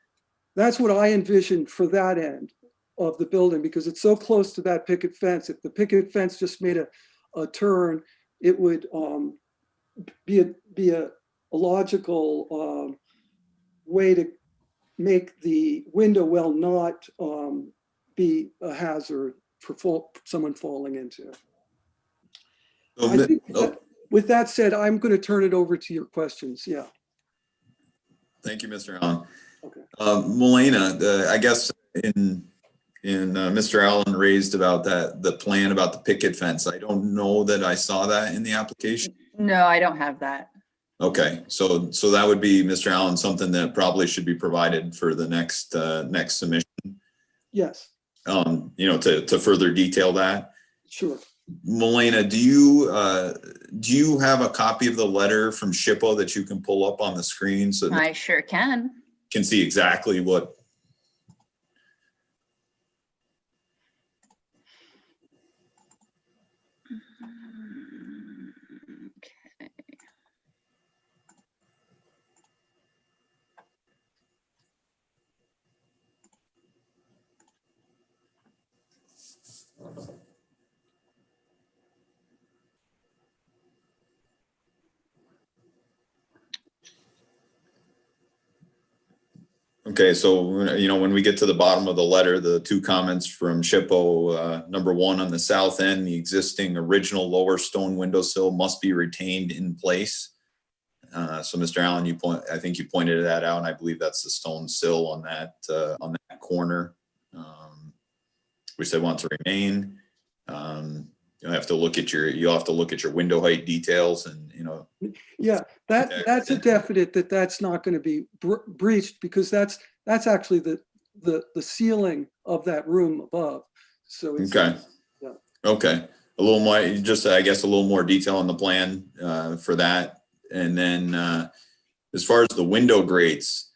that's what I envisioned for that end of the building, because it's so close to that picket fence. If the picket fence just made a turn, it would be a logical way to make the window well not be a hazard for someone falling into. I think with that said, I'm going to turn it over to your questions. Yeah. Thank you, Mr. Allen. Okay. Melena, I guess in Mr. Allen raised about the plan about the picket fence. I don't know that I saw that in the application. No, I don't have that. Okay, so that would be, Mr. Allen, something that probably should be provided for the next submission. Yes. To further detail that. Sure. Melena, do you have a copy of the letter from SHPO that you can pull up on the screen so that I sure can. can see exactly what? Okay. Okay, so, you know, when we get to the bottom of the letter, the two comments from SHPO, number one, on the south end, the existing original lower stone windowsill must be retained in place. So Mr. Allen, I think you pointed that out, and I believe that's the stone sill on that corner, which they want to remain. You'll have to look at your window height details, and, you know. Yeah, that's a definite that's not going to be breached, because that's actually the ceiling of that room above. So it's, Okay. yeah. Okay. A little more, just, I guess, a little more detail on the plan for that. And then as far as the window grates,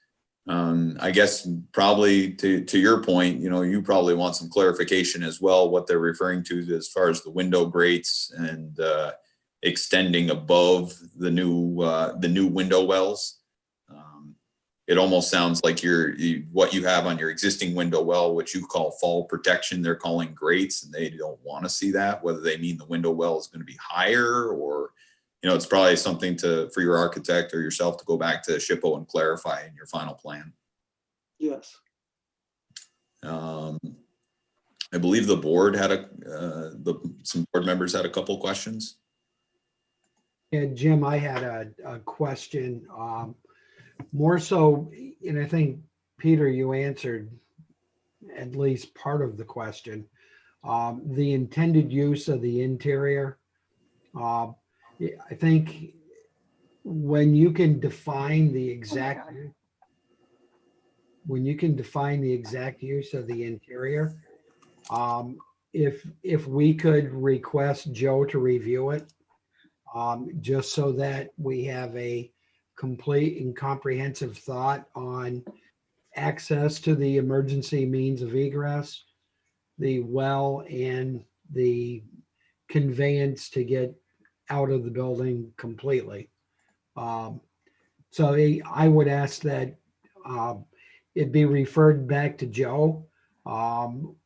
I guess probably to your point, you know, you probably want some clarification as well, what they're referring to as far as the window grates and extending above the new window wells. It almost sounds like what you have on your existing window well, which you call fall protection, they're calling grates, and they don't want to see that, whether they mean the window well is going to be higher, or, you know, it's probably something for your architect or yourself to go back to SHPO and clarify in your final plan. Yes. I believe the board had some board members had a couple questions. Yeah, Jim, I had a question, more so, and I think, Peter, you answered at least part of the question. The intended use of the interior. I think when you can define the exact, use of the interior, if we could request Joe to review it, just so that we have a complete and comprehensive thought on access to the emergency means of egress, the well, and the conveyance to get out of the building completely. So I would ask that it be referred back to Joe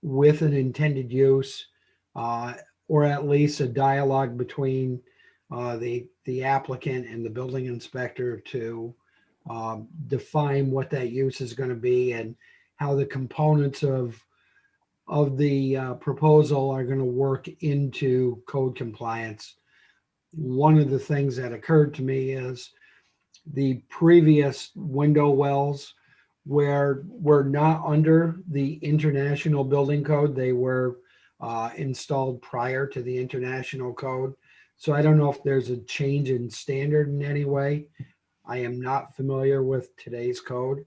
with an intended use, or at least a dialogue between the applicant and the building inspector to define what that use is going to be and how the components of the proposal are going to work into code compliance. One of the things that occurred to me is the previous window wells were not under the International Building Code. They were installed prior to the International Code. So I don't know if there's a change in standard in any way. I am not familiar with today's code,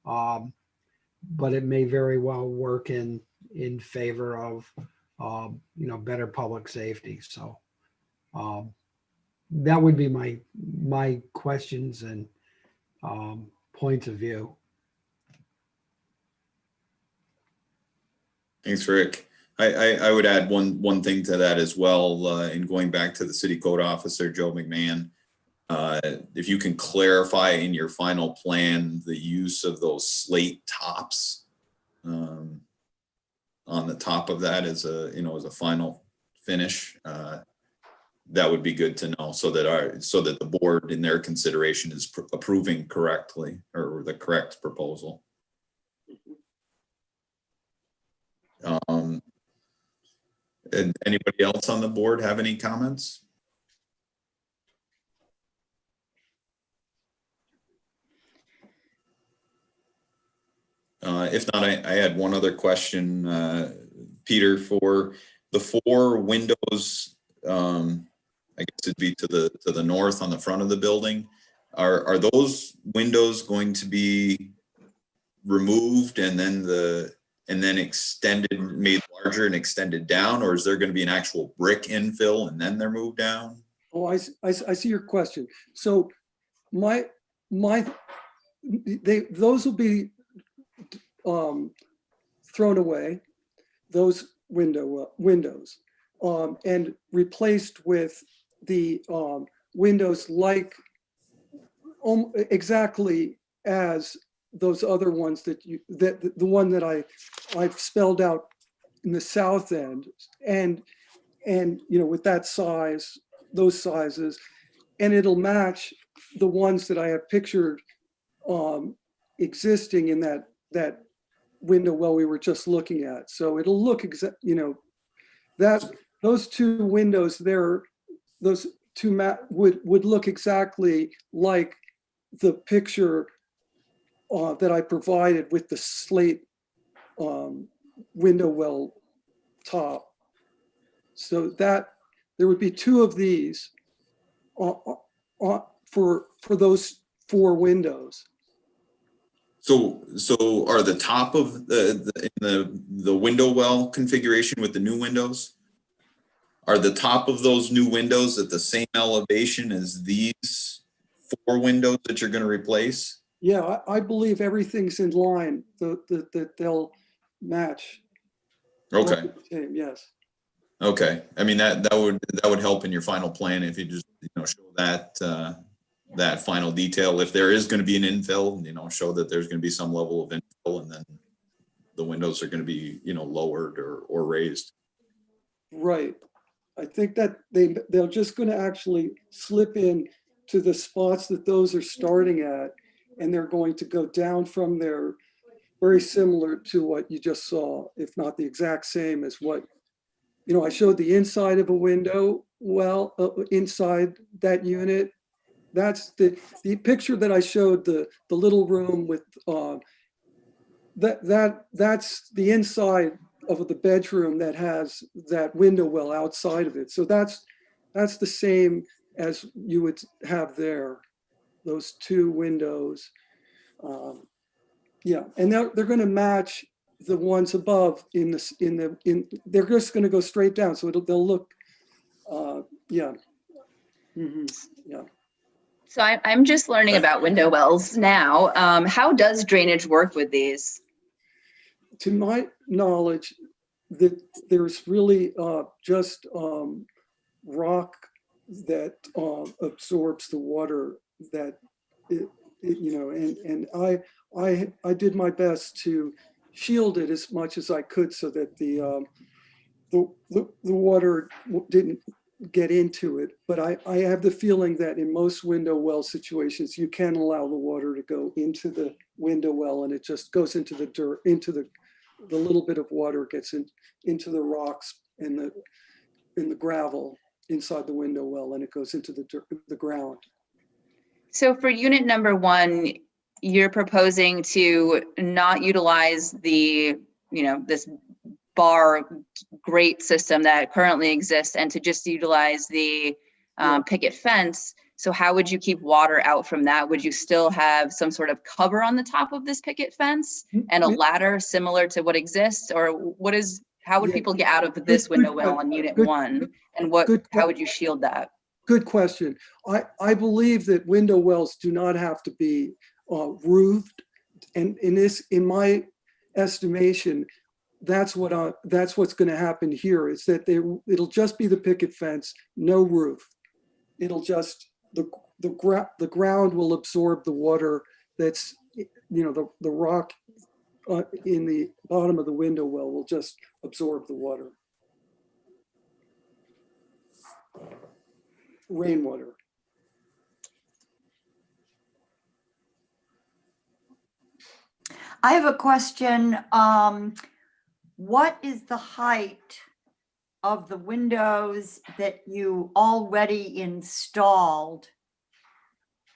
but it may very well work in favor of better public safety. So that would be my questions and points of view. Thanks, Rick. I would add one thing to that as well, in going back to the city code officer, Joe McMahon. If you can clarify in your final plan the use of those slate tops on the top of that as a final finish, that would be good to know, so that the board in their consideration is approving correctly, or the correct proposal. And anybody else on the board have any comments? If not, I had one other question, Peter, for the 4 windows. I guess it'd be to the north on the front of the building. Are those windows going to be removed and then extended, made larger and extended down, or is there going to be an actual brick infill and then they're moved down? Oh, I see your question. So those will be thrown away, those windows, and replaced with the windows like exactly as those other ones the one that I've spelled out in the south end, and with that size, those sizes, and it'll match the ones that I have pictured existing in that window well we were just looking at. So it'll look that those two windows there, those two would look exactly like the picture that I provided with the slate window well top. So that there would be two of these for those 4 windows. So are the top of the window well configuration with the new windows? Are the top of those new windows at the same elevation as these 4 windows that you're going to replace? Yeah, I believe everything's in line, that they'll match. Okay. Yes. Okay. I mean, that would help in your final plan if you just, show that final detail. If there is going to be an infill, show that there's going to be some level of infill, and then the windows are going to be, lowered or raised. Right. I think that they're just going to actually slip in to the spots that those are starting at, and they're going to go down from there, very similar to what you just saw, if not the exact same as what, I showed the inside of a window well, inside that unit. That's the picture that I showed, the little room with that's the inside of the bedroom that has that window well outside of it. So that's the same as you would have there, those 2 windows. Yeah, and they're going to match the ones above they're just going to go straight down. So they'll look, yeah. Mm-hmm. Yeah. So I'm just learning about window wells now. How does drainage work with these? To my knowledge, that there's really just rock that absorbs the water that and I did my best to shield it as much as I could so that the water didn't get into it. But I have the feeling that in most window well situations, you can allow the water to go into the window well, and it just goes into the dirt, into the little bit of water gets into the rocks and the gravel inside the window well, and it goes into the ground. So for unit number 1, you're proposing to not utilize the, this bar grate system that currently exists, and to just utilize the picket fence. So how would you keep water out from that? Would you still have some sort of cover on the top of this picket fence and a ladder similar to what exists? Or how would people get out of this window well on unit 1? And how would you shield that? Good question. I believe that window wells do not have to be roofed, and in my estimation, that's what's going to happen here. Is that it'll just be the picket fence, no roof. It'll just the ground will absorb the water that's the rock in the bottom of the window well will just absorb the water. Rainwater. I have a question. What is the height of the windows that you already installed?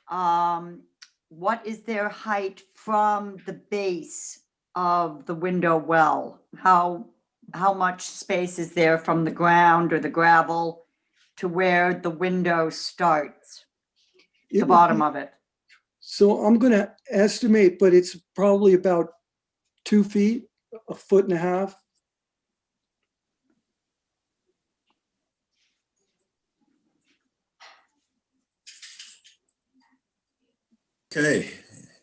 What is their height from the base of the window well? How much space is there from the ground or the gravel to where the window starts, the bottom of it? So I'm going to estimate, but it's probably about 2 feet, 1.5 feet. Okay.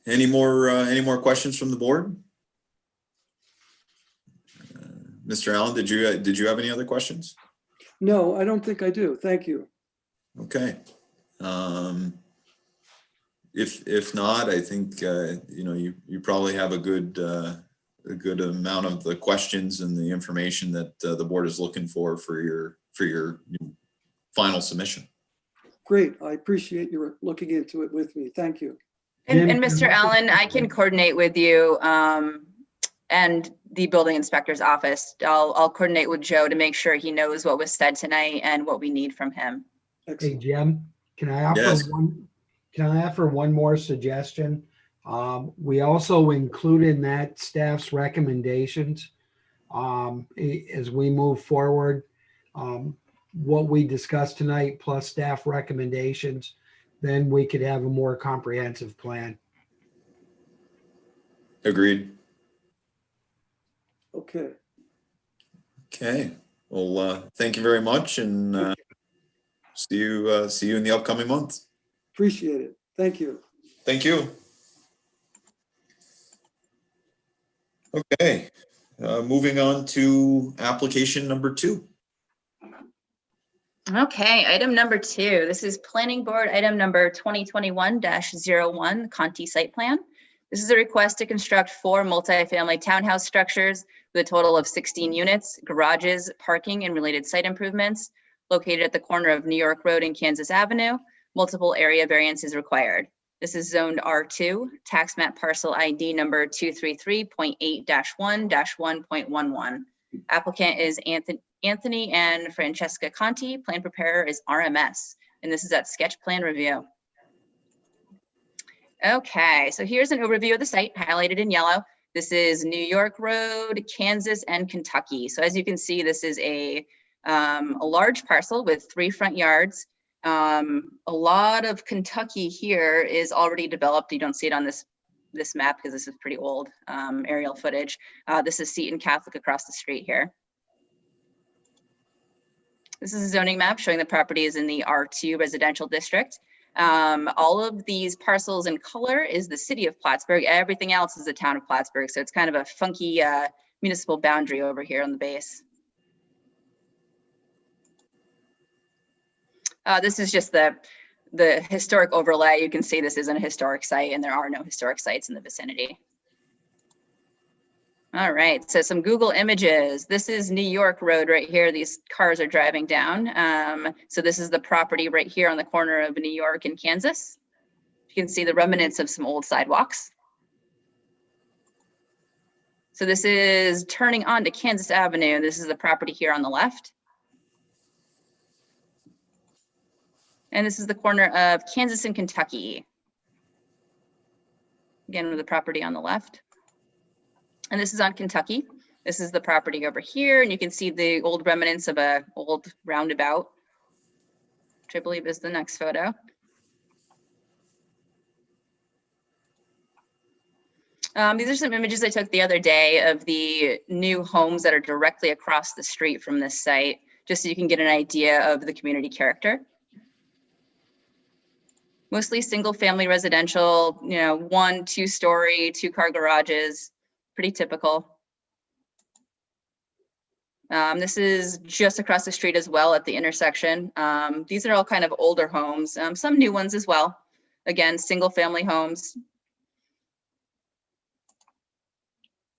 Any more questions from the board? Mr. Allen, did you have any other questions? No, I don't think I do. Thank you. Okay. If not, I think you probably have a good amount of the questions and the information that the board is looking for your final submission. Great. I appreciate your looking into it with me. Thank you. And Jim, Mr. Allen, I can coordinate with you and the building inspector's office. I'll coordinate with Joe to make sure he knows what was said tonight and what we need from him. Hey, Excellent. Jim, can I offer Yes. one more suggestion? We also include in that staff's recommendations, as we move forward, what we discussed tonight plus staff recommendations, then we could have a more comprehensive plan. Agreed. Okay. Okay. Well, thank you very much, and see you in the upcoming months. Appreciate it. Thank you. Thank you. Okay, moving on to application number 2. Okay, item number 2. This is planning board item number 2021-01, Conti site plan. This is a request to construct 4 multifamily townhouse structures with a total of 16 units, garages, parking, and related site improvements located at the corner of New York Road and Kansas Avenue. Multiple area variances required. This is zoned R2, tax map parcel ID number 233.8-1-1.11. Applicant is Anthony and Francesca Conti. Plan preparer is RMS, and this is at sketch plan review. Okay, so here's an overview of the site highlighted in yellow. This is New York Road, Kansas, and Kentucky. So as you can see, this is a large parcel with 3 front yards. A lot of Kentucky here is already developed. You don't see it on this map because this is pretty old aerial footage. This is Seton Catholic across the street here. This is a zoning map showing the property is in the R2 residential district. All of these parcels in color is the city of Plattsburgh. Everything else is the town of Plattsburgh. So it's kind of a funky municipal boundary over here on the base. This is just the historic overlay. You can see this isn't a historic site and there are no historic sites in the vicinity. All right, so some Google images. This is New York Road right here. These cars are driving down. So this is the property right here on the corner of New York and Kansas. You can see the remnants of some old sidewalks. So this is turning onto Kansas Avenue. This is the property here on the left. And this is the corner of Kansas and Kentucky. Again, with the property on the left. And this is on Kentucky. This is the property over here, and you can see the old remnants of a old roundabout, which I believe is the next photo. These are some images I took the other day of the new homes that are directly across the street from this site, just so you can get an idea of the community character. Mostly single family residential, 1, 2-story, 2-car garages. Pretty typical. This is just across the street as well at the intersection. These are all kind of older homes, some new ones as well. Again, single family homes.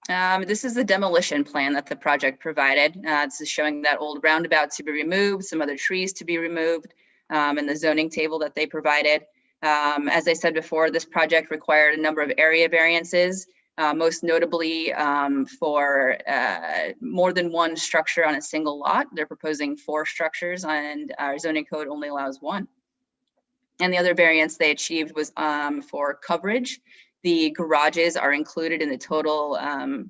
This is the demolition plan that the project provided. This is showing that old roundabout to be removed, some other trees to be removed, and the zoning table that they provided. As I said before, this project required a number of area variances. Most notably for more than 1 structure on a single lot. They're proposing 4 structures and our zoning code only allows 1. And the other variance they achieved was for coverage. The garages are included in the total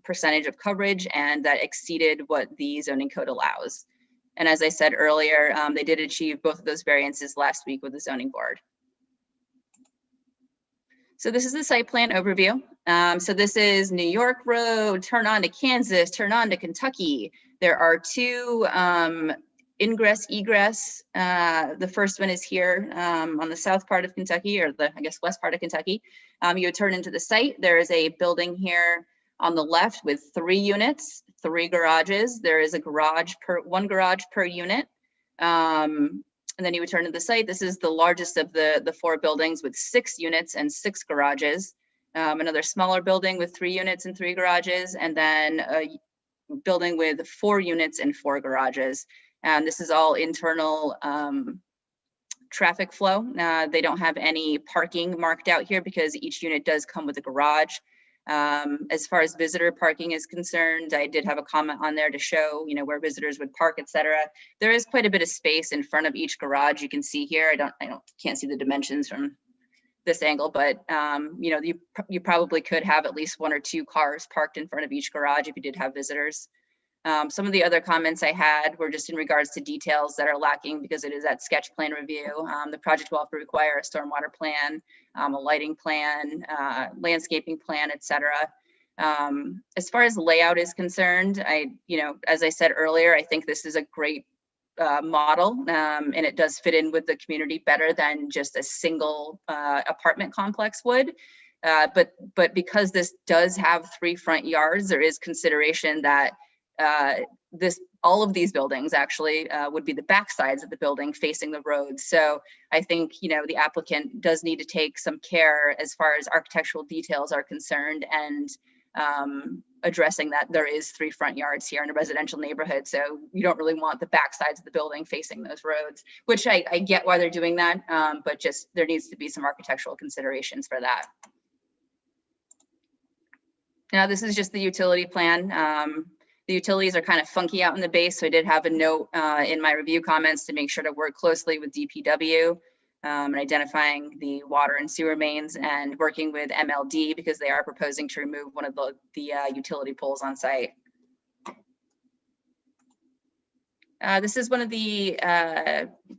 percentage of coverage, and that exceeded what the zoning code allows. And as I said earlier, they did achieve both of those variances last week with the zoning board. So this is the site plan overview. So this is New York Road, turn on to Kansas, turn on to Kentucky. There are 2 ingress, egress. The first one is here on the south part of Kentucky, or the, I guess, west part of Kentucky. You would turn into the site. There is a building here on the left with 3 units, 3 garages. There is a garage one garage per unit. And then you would turn to the site. This is the largest of the 4 buildings with 6 units and 6 garages. Another smaller building with 3 units and 3 garages, and then a building with 4 units and 4 garages. And this is all internal traffic flow. They don't have any parking marked out here because each unit does come with a garage. As far as visitor parking is concerned, I did have a comment on there to show, you know, where visitors would park, etc. There is quite a bit of space in front of each garage. You can see here. Can't see the dimensions from this angle, but you know, you probably could have at least 1 or 2 cars parked in front of each garage if you did have visitors. Some of the other comments I had were just in regards to details that are lacking because it is at sketch plan review. The project will have to require a stormwater plan, a lighting plan, landscaping plan, etc. As far as layout is concerned, you know, as I said earlier, I think this is a great model, and it does fit in with the community better than just a single apartment complex would. But because this does have 3 front yards, there is consideration that all of these buildings actually would be the back sides of the building facing the road. So I think, you know, the applicant does need to take some care as far as architectural details are concerned, and addressing that there is 3 front yards here in a residential neighborhood. So you don't really want the back sides of the building facing those roads, which I get why they're doing that, but just there needs to be some architectural considerations for that. Now, this is just the utility plan. The utilities are kind of funky out in the base, so I did have a note in my review comments to make sure to work closely with DPW and identifying the water and sewer mains, and working with MLD because they are proposing to remove one of the utility poles on site. This is one of the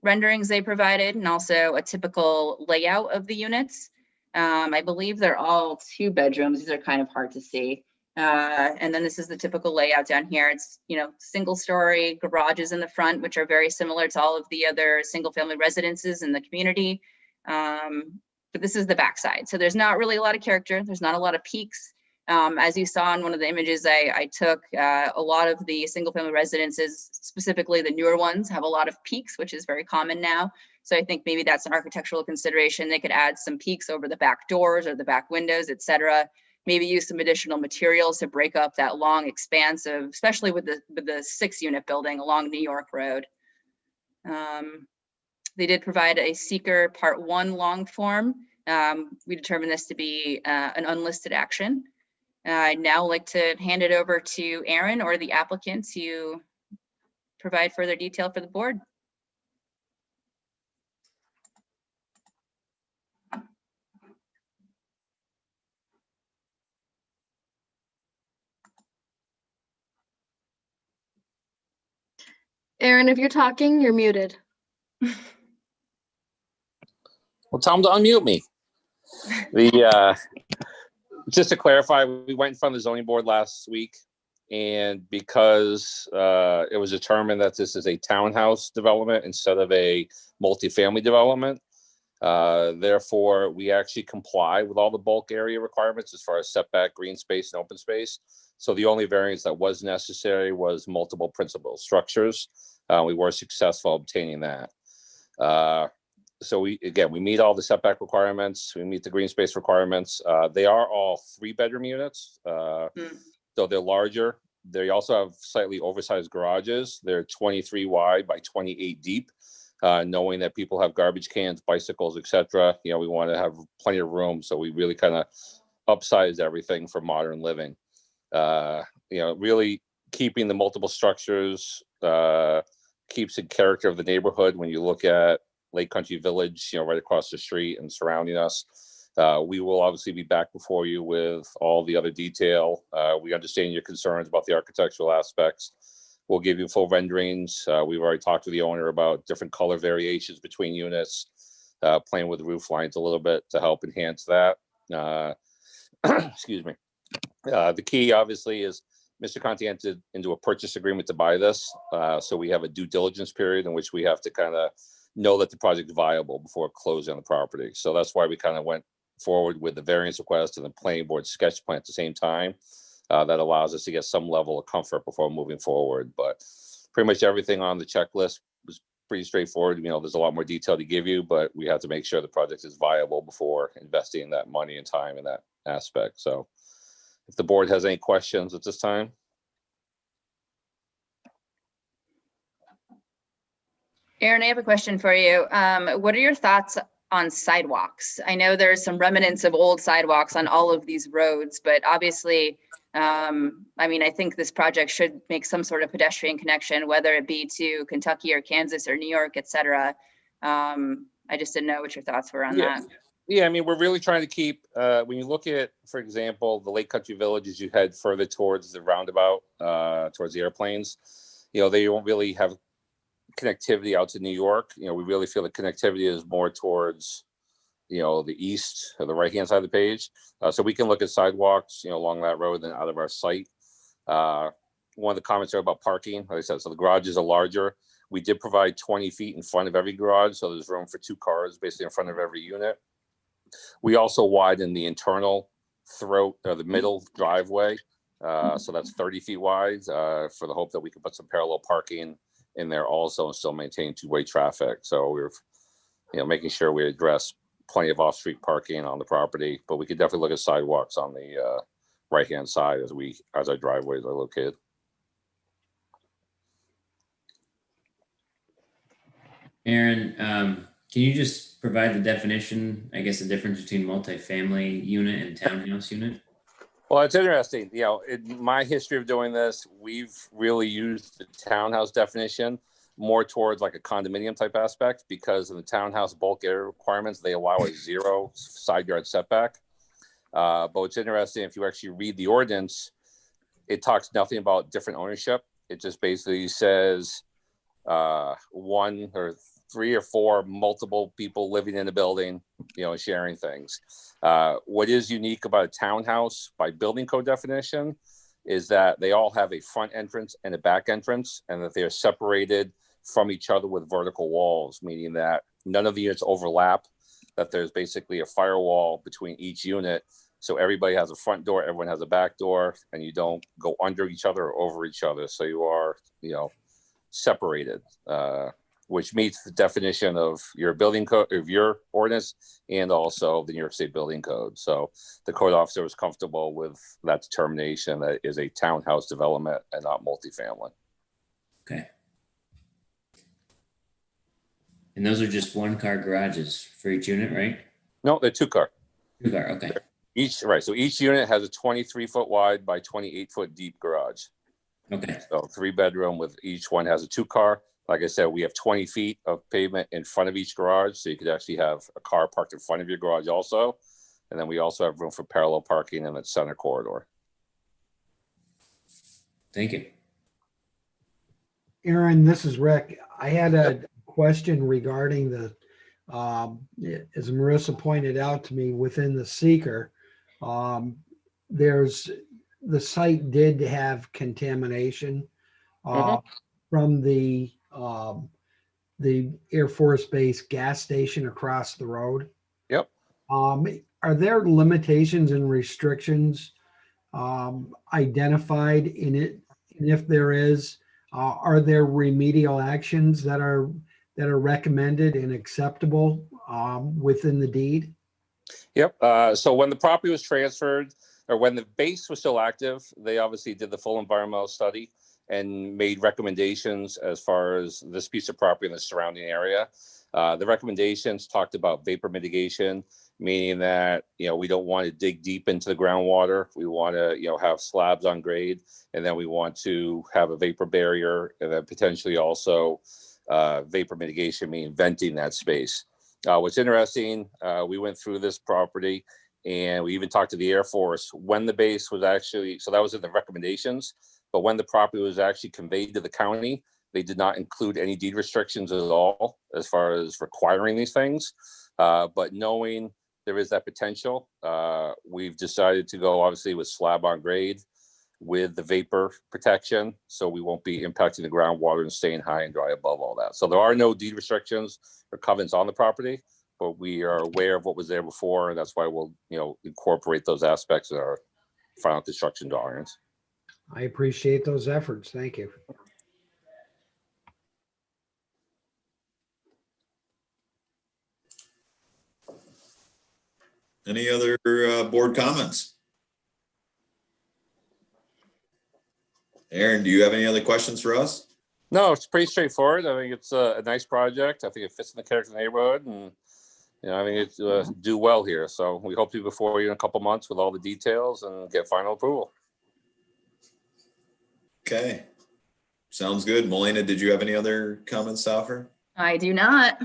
renderings they provided, and also a typical layout of the units. I believe they're all 2 bedrooms. These are kind of hard to see. And then this is the typical layout down here. It's, you know, single story garages in the front, which are very similar to all of the other single family residences in the community. But this is the backside. So there's not really a lot of character. There's not a lot of peaks. As you saw in one of the images I took, a lot of the single family residences, specifically the newer ones, have a lot of peaks, which is very common now. So I think maybe that's an architectural consideration. They could add some peaks over the back doors or the back windows, etc. Maybe use some additional materials to break up that long expanse of, especially with the 6-unit building along New York Road. They did provide a seeker part 1 long form. We determined this to be an unlisted action. I'd now like to hand it over to Aaron or the applicant to provide further detail for the board. Aaron, if you're talking, you're muted. Well, tell them to unmute me. Just to clarify, we went in front of the zoning board last week, and because it was determined that this is a townhouse development instead of a multifamily development, therefore we actually comply with all the bulk area requirements as far as setback, green space, and open space. So the only variance that was necessary was multiple principal structures. We were successful obtaining that. So we meet all the setback requirements. We meet the green space requirements. They are all 3-bedroom units. So they're larger. They also have slightly oversized garages. They're 23 wide by 28 deep. Knowing that people have garbage cans, bicycles, etc. You know, we want to have plenty of room. So we really kind of upsized everything for modern living. You know, really keeping the multiple structures keeps the character of the neighborhood. When you look at Lake Country Village, you know, right across the street and surrounding us, we will obviously be back before you with all the other detail. We understand your concerns about the architectural aspects. We'll give you full renderings. We've already talked to the owner about different color variations between units, playing with the roof lines a little bit to help enhance that. Excuse me. The key obviously is Mr. Conti entered into a purchase agreement to buy this. So we have a due diligence period in which we have to kind of know that the project is viable before closing on the property. So that's why we kind of went forward with the variance request and the planning board sketch plan at the same time. That allows us to get some level of comfort before moving forward. But pretty much everything on the checklist was pretty straightforward. You know, there's a lot more detail to give you, but we have to make sure the project is viable before investing that money and time in that aspect. So if the board has any questions at this time. Aaron, I have a question for you. What are your thoughts on sidewalks? I know there's some remnants of old sidewalks on all of these roads, but obviously, I mean, I think this project should make some sort of pedestrian connection, whether it be to Kentucky or Kansas or New York, et cetera. I just didn't know what your thoughts were on Yeah. that. Yeah, I mean, we're really trying to keep, when you look at, for example, the Lake Country Village, as you head further towards the roundabout, towards the airplanes, you know, they don't really have connectivity out to New York. You know, we really feel the connectivity is more towards, you know, the east or the right-hand side of the page. So we can look at sidewalks, you know, along that road and out of our site. One of the comments are about parking, like I said, so the garages are larger. We did provide 20 feet in front of every garage, so there's room for 2 cars basically in front of every unit. We also widen the internal throat or the middle driveway. So that's 30 feet wide for the hope that we can put some parallel parking in there also and still maintain 2-way traffic. So we're, you know, making sure we address plenty of off-street parking on the property, but we could definitely look at sidewalks on the right-hand side as our driveways are located. Aaron, can you just provide the definition, I guess, the difference between multifamily unit and townhouse unit? Well, it's interesting. You know, in my history of doing this, we've really used the townhouse definition more towards like a condominium type aspect, because in the townhouse bulk area requirements, they allow a 0 side yard setback. But what's interesting, if you actually read the ordinance, it talks nothing about different ownership. It just basically says 1 or 3 or 4 multiple people living in a building, you know, sharing things. What is unique about a townhouse by building code definition is that they all have a front entrance and a back entrance, and that they are separated from each other with vertical walls, meaning that none of the units overlap, that there's basically a firewall between each unit. So everybody has a front door, everyone has a back door, and you don't go under each other or over each other. So you are, you know, separated, which meets the definition of your building code, of your ordinance, and also the New York State Building Code. So the code officer was comfortable with that determination that it is a townhouse development and not multifamily. Okay. And those are just 1-car garages for each unit, right? No, they're 2-car. 2-car, okay. Right. So each unit has a 23-foot wide by 28-foot deep garage. Okay. So 3-bedroom with each one has a 2-car. Like I said, we have 20 feet of pavement in front of each garage. So you could actually have a car parked in front of your garage also. And then we also have room for parallel parking in the center corridor. Thank you. Aaron, this is Rick. I had a question regarding the, as Marissa pointed out to me, within the seeker, the site did have contamination from the Air Force Base gas station across the road. Yep. Are there limitations and restrictions identified in it? And if there is, are there remedial actions that are recommended and acceptable within the deed? Yep. So when the property was transferred, or when the base was still active, they obviously did the full environmental study and made recommendations as far as this piece of property in the surrounding area. The recommendations talked about vapor mitigation, meaning that, you know, we don't want to dig deep into the groundwater. We want to, you know, have slabs on grade, and then we want to have a vapor barrier, and then potentially also vapor mitigation, meaning venting that space. What's interesting, we went through this property and we even talked to the Air Force when the base was actually, so that was in the recommendations, but when the property was actually conveyed to the county, they did not include any deed restrictions at all as far as requiring these things. But knowing there is that potential, we've decided to go obviously with slab on grade with the vapor protection, so we won't be impacting the groundwater and staying high and dry above all that. So there are no deed restrictions or covenants on the property, but we are aware of what was there before, and that's why we'll, you know, incorporate those aspects in our final construction drawings. I appreciate those efforts. Thank you. Any other board comments? Aaron, do you have any other questions for us? No, it's pretty straightforward. I think it's a nice project. I think it fits in the character of the neighborhood, and I think it's do well here. So we hope to be before you in a couple months with all the details and get final approval. Okay. Sounds good. Melina, did you have any other comments to offer? I do not.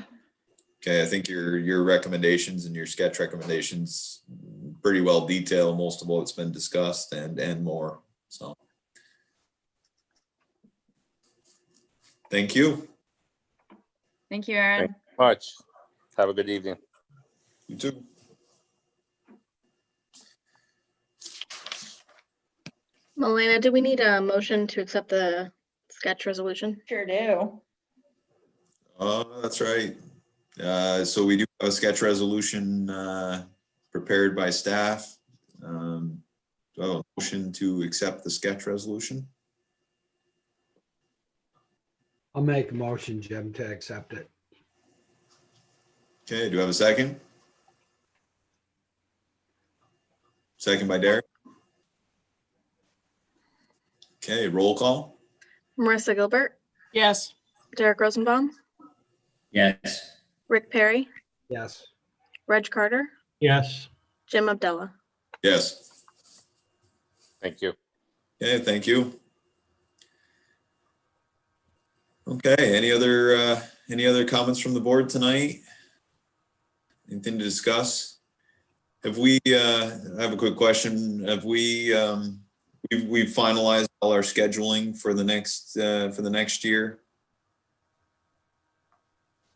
Okay, I think your recommendations and your sketch recommendations pretty well detail most of what's been discussed and more. So thank you. Thank you, Aaron. Thank you much. Have a good evening. You too. Melina, do we need a motion to accept the sketch resolution? Sure do. That's right. So we do have a sketch resolution prepared by staff. So a motion to accept the sketch resolution. I'll make a motion, Jim, to accept it. Okay, do I have a second? Second by Derek. Okay, roll call. Marissa Gilbert, Yes. Derek Rosenbaum, Yes. Rick Perry, Yes. Reg Carter, Yes. Jim Abdullah. Yes. Thank you. Okay, thank you. Okay, any other comments from the board tonight? Anything to discuss? Have we, I have a quick question. Have we, we've finalized all our scheduling for the next year?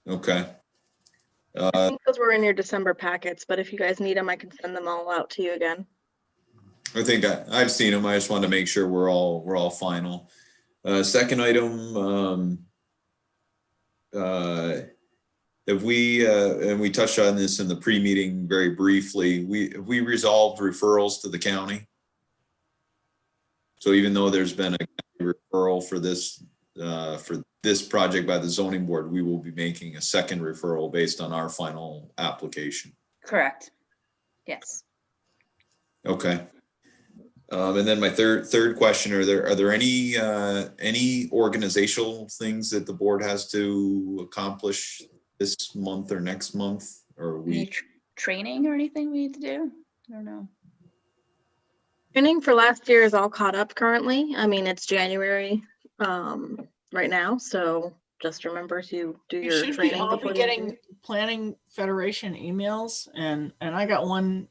Okay. I think those were in your December packets, but if you guys need them, I can send them all out to you again. I think I've seen them. I just wanted to make sure we're all final. Second item, have we, and we touched on this in the pre-meeting very briefly, we resolved referrals to the county. So even though there's been a referral for this project by the zoning board, we will be making a second referral based on our final application. Correct. Yes. Okay. And then my third question, are there any organizational things that the board has to accomplish this month or next month, or Any training or anything we need to do? I don't know. Training for last year is all caught up currently. I mean, it's January right now, so just remember to do You your should be training all be before the getting Planning Federation emails, and I got one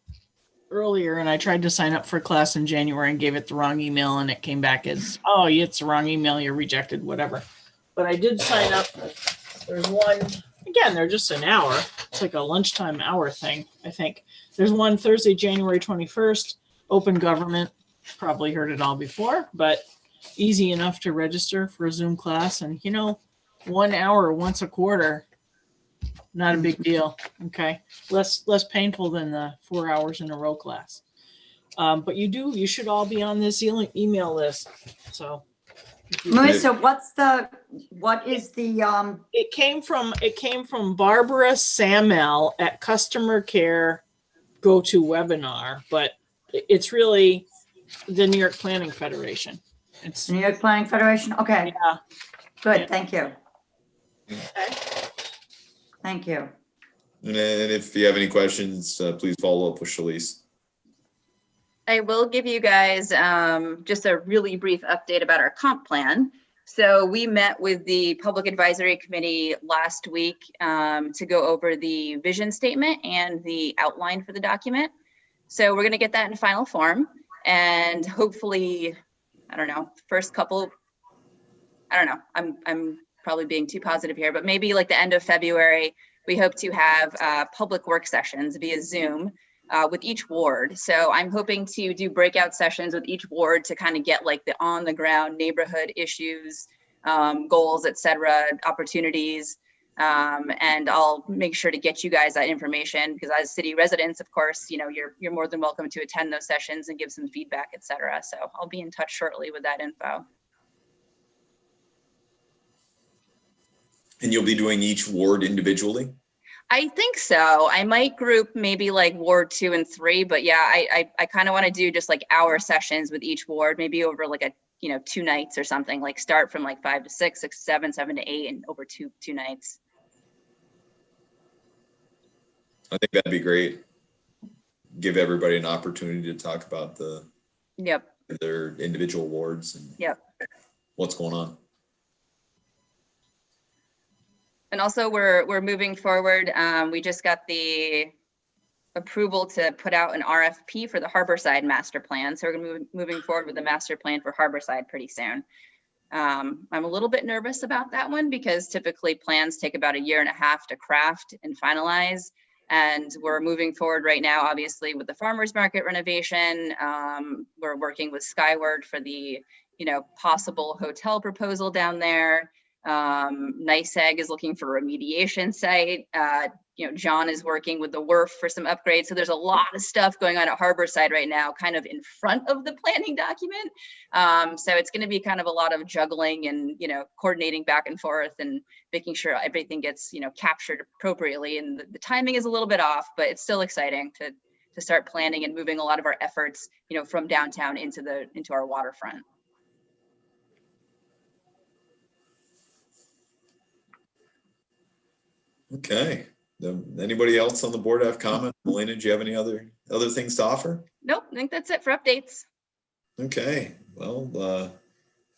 earlier, and I tried to sign up for a class in January and gave it the wrong email, and it came back as, oh, it's the wrong email, you're rejected, whatever. But I did sign up. There's one, again, they're just an hour. It's like a lunchtime hour thing, I think. There's one Thursday, January 21st, open government. Probably heard it all before, but easy enough to register for a Zoom class. And 1 hour once a quarter, not a big deal. Okay. Less painful than the 4 hours in a row class. But you should all be on this email list. So Marissa, what is the, it came from Barbara Samel at Customer Care GoToWebinar, but it's really the New York Planning Federation. It's New York Planning Federation? Okay, yeah. good, Yeah. thank you. Okay. Thank you. And if you have any questions, please follow up with Shalice. I will give you guys just a really brief update about our comp plan. So we met with the Public Advisory Committee last week to go over the vision statement and the outline for the document. So we're going to get that in final form, and hopefully, I don't know, first couple, I don't know, I'm probably being too positive here, but maybe like the end of February, we hope to have public work sessions via Zoom with each ward. So I'm hoping to do breakout sessions with each ward to kind of get like the on the ground neighborhood issues, goals, et cetera, opportunities. And I'll make sure to get you guys that information, because as city residents, of course, you're more than welcome to attend those sessions and give some feedback, et cetera. So I'll be in touch shortly with that info. And you'll be doing each ward individually? I think so. I might group maybe like ward 2 and 3, but yeah, I kind of want to do just like hour sessions with each ward, maybe over like a 2 nights or something, like start from like 5 to 6, 6 to 7, 7 to 8, and over two nights. I think that'd be great. Give everybody an opportunity to talk about Yep. their individual wards and Yep. what's going on. And also we're moving forward. We just got the approval to put out an RFP for the Harborside master plan. So we're gonna moving forward with the master plan for Harborside pretty soon. I'm a little bit nervous about that one because typically plans take about 1.5 years to craft and finalize. And we're moving forward right now, obviously, with the farmers market renovation. We're working with Skyward for the, possible hotel proposal down there. NYSEG is looking for a remediation site. John is working with the WRF for some upgrades. So there's a lot of stuff going on at Harborside right now, kind of in front of the planning document. So it's going to be kind of a lot of juggling and, coordinating back and forth and making sure everything gets, captured appropriately. And the timing is a little bit off, but it's still exciting to start planning and moving a lot of our efforts, from downtown into our waterfront. Okay. Anybody else on the board have comment? Melina, do you have any other things to offer? Nope, I think that's it for updates. Okay, well,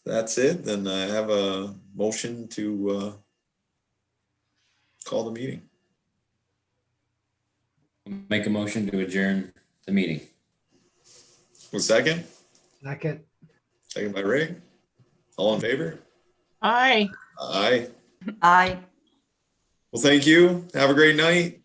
that's it. Then I have a motion to call the meeting. Make a motion to adjourn the meeting. One second. Second. Second by Ray. All in favor? Aye. Aye. I. Well, thank you. Have a great night.